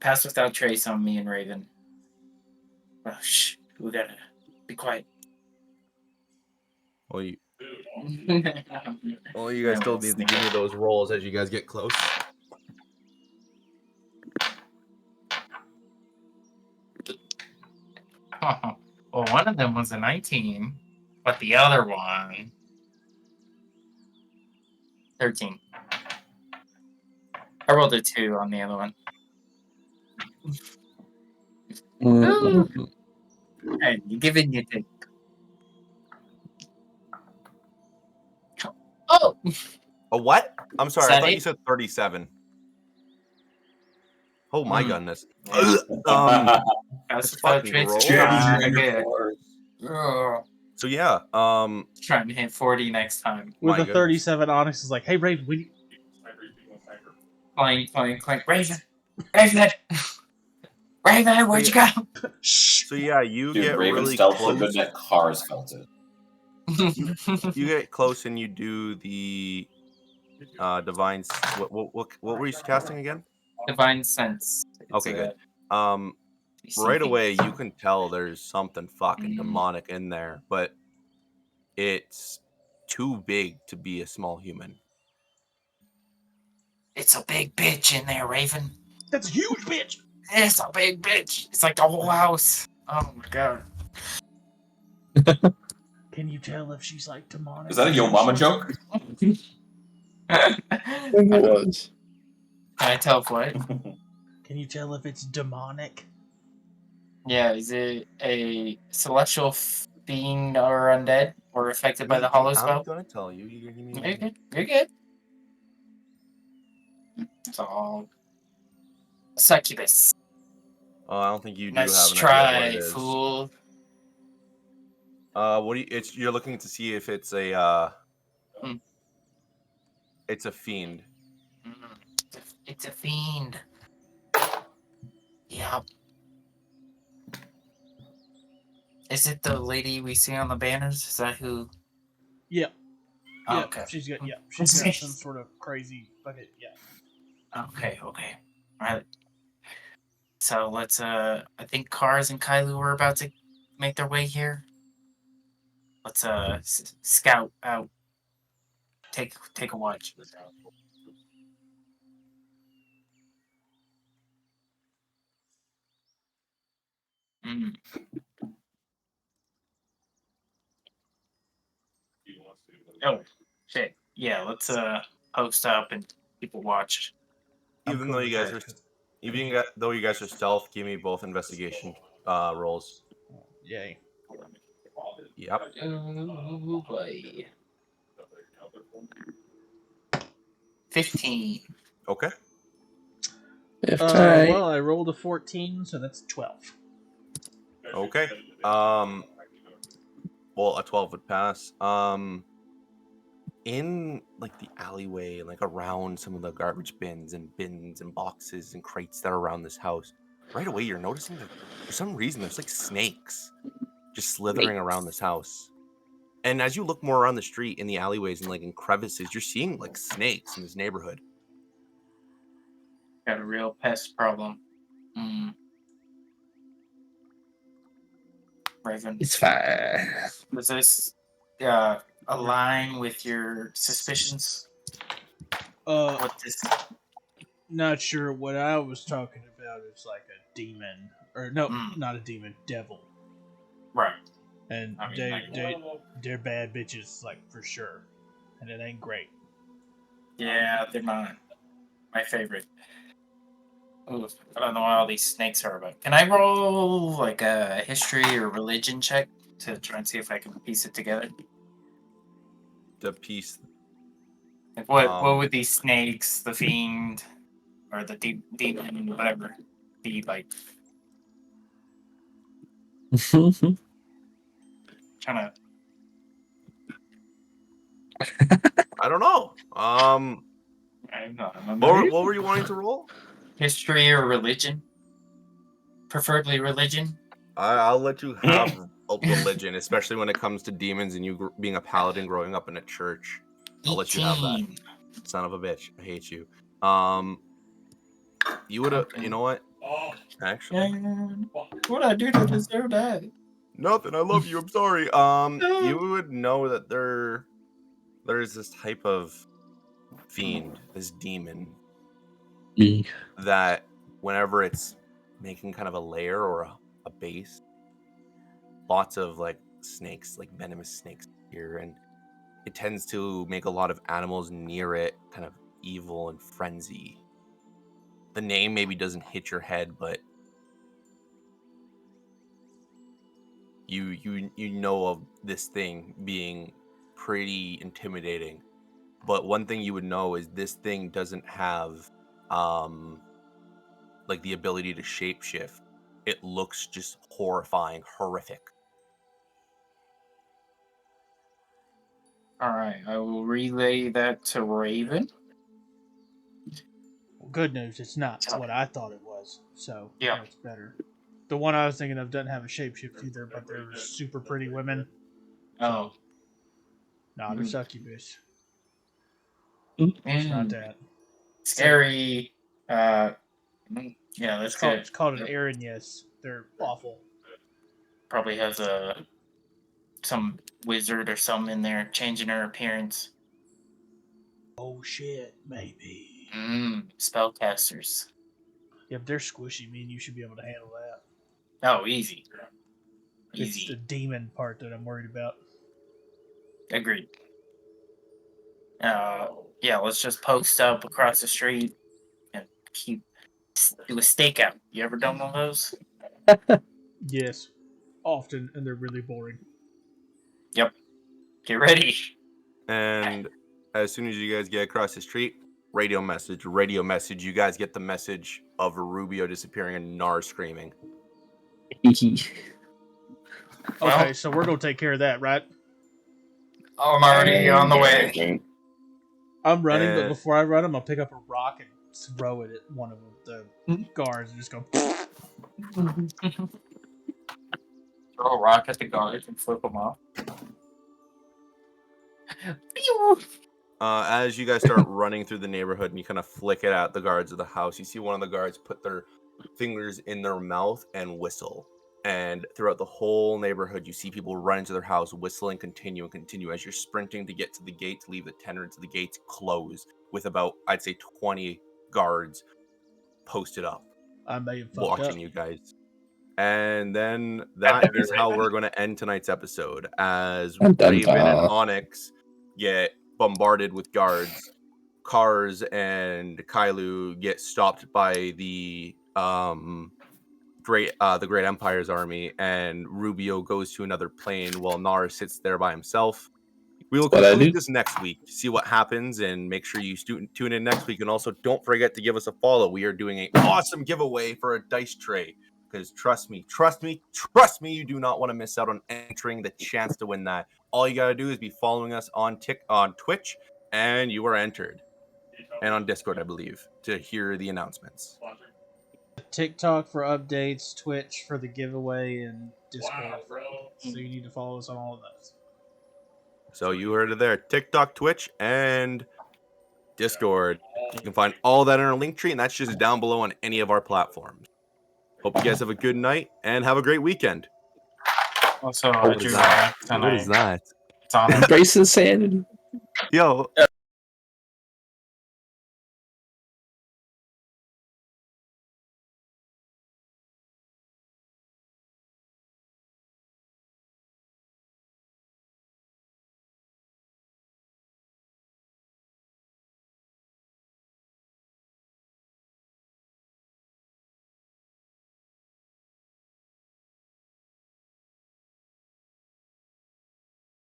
Pass without trace on me and Raven. Oh, shh. We gotta be quiet. Well, you Yeah, guys still need to give me those rolls as you guys get close. well, one of them was a 19, but the other one 13. I rolled a 2 on the other one. Hey, you give it, you take. Oh! A what? I'm sorry. I thought 70? you said 37. Oh my Mm. goodness. Yeah. Um, Pass fucking without trace. roll. Ugh. So yeah, Trying to hit 40 next time. With My a goodness. 37, Onyx is like, "Hey Raven, we Clank. Raven! Raven! Raven, where'd you go? shh." so yeah, you Dude, get Raven's really stealth so close. good that cars felt it. You get close and you do the divine. What were you casting again? Divine sense. Okay, good. Right away you can tell there's something fucking demonic in there, but it's too big to be a small human. It's a big bitch in there, Raven. That's a huge bitch. It's a big bitch. It's like the whole house. Oh my god. Can you tell if she's like demonic? Is that a Yo Mama joke? Can It was. I tell if what? Can you tell if it's demonic? Yeah, is it a celestial fiend or undead or affected by the hollow I'm spell? gonna tell you. You're gonna give me. You're good. You're good. It's all succubus. Oh, I don't think you do Nice have an try, idea what it is. fool. What do you? You're looking to see if it's a Hmm. It's a fiend. It's a fiend. Yep. Is it the lady we see on the banners? Is that who? Yeah. Oh, Yeah, okay. she's got some sort of crazy bucket. Yeah. Okay. Alright. So let's I think Kars and Kailu are about to make their way here. Let's scout out. Take a watch. Mm. Oh shit. Yeah, let's post up and keep a watch. I'm Even cool though with you guys that. are, though you guys are stealth, give me both investigation rolls. Yay. Yep. Oh boy. 15. Okay. If tight. Well, I rolled a 14, so that's 12. Okay. Well, a 12 would pass. In like the alleyway, like around some of the garbage bins and boxes and crates that are around this house, right away you're noticing that for some reason there's like snakes just slithering around this house. And as you look more around the street in the alleyways and like in crevices, you're seeing like snakes in this neighborhood. Got a real pest problem. Mm. Raven. It's fine. Does this align with your suspicions? What this? Not sure. What I was talking about is like a demon, or no, not a demon, devil. Right. And I mean, they're bad bitches, like for sure, and it ain't great. Yeah, they're mine. My favorite. Ooh, I don't know what all these snakes are about. Can I roll like a history or religion check to try and see if I can piece it together? The piece. Like what would these snakes, the fiend, or the demon, whatever, be like? Trying to. I don't know. I'm not. What were you wanting to roll? History or religion? Preferably religion. I'll let you have a religion, especially when it comes to demons and you being a paladin growing up in a church. I'll let you have that. Son of a bitch, I hate you. You would have. You know what? Actually, What'd I do to deserve that? nothing. I love you. I'm sorry. You would know that there is this type of fiend, this demon, that whenever it's making kind of a lair or a base, lots of like snakes, like venomous snakes here, and it tends to make a lot of animals near it kind of evil and frenzy. The name maybe doesn't hit your head, but you know of this thing being pretty intimidating. But one thing you would know is this thing doesn't have like the ability to shapeshift. It looks just horrifying, horrific. All right, I will relay that to Raven. Well, good news, it's not what I thought it was, so Yeah. that's better. The one I was thinking of doesn't have a shapeshift either, but they're super pretty women. Oh, Nah, they're succubus. and It's not that. scary. Yeah, that's good. It's called an Erinyes. They're awful. Probably has some wizard or some in there changing her appearance. Oh shit, maybe. Spellcasters. Yeah, if they're squishy, mean you should be able to handle that. Oh, easy. It's the Easy. demon part that I'm worried about. Agreed. Yeah, let's just post up across the street and do a stakeout. You ever done one of those? Yes, often, and they're really boring. Yep. Get ready. And as soon as you guys get across the street, radio message. You guys get the message of Rubio disappearing and Nar screaming. Okay, so we're gonna take care of that, right? I'm already on the way. I'm running, but And- before I run, I'm gonna pick up a rock and throw it at one of the guards and just go. Throw a rock at the guards and flip them off. As you guys start running through the neighborhood and you kind of flick it at the guards of the house, you see one of the guards put their fingers in their mouth and whistle. And throughout the whole neighborhood, you see people run into their house, whistle and continue as you're sprinting to get to the gate to leave the tenants. The gates close with about, I'd say, 20 guards posted up, I may have fucked watching up. you guys. And then that is how we're going to end tonight's episode, as Dun, dun, Raven and dun. Onyx get bombarded with guards. Cars and Kailu get stopped by the Great Empire's army, and Rubio goes to another plane while Nar sits there by himself. We will What I conclude do. this next week to see what happens, and make sure you tune in next week. And also, don't forget to give us a follow. We are doing an awesome giveaway for a dice tray, because trust me, you do not want to miss out on entering the chance to win that. All you gotta do is be following us on Twitch, and you are entered. And on Discord, I believe, to hear the announcements. TikTok for updates, Twitch for the giveaway, and Discord. So you need to follow us on all of those. So you heard it there. TikTok, Twitch, and Discord. You can find all that in our link tree, and that's just down below on any of our platforms. Hope you guys have a good night, and have a great weekend. Also, What is that? tonight. What is that? It's on Embrace insanity. Yo.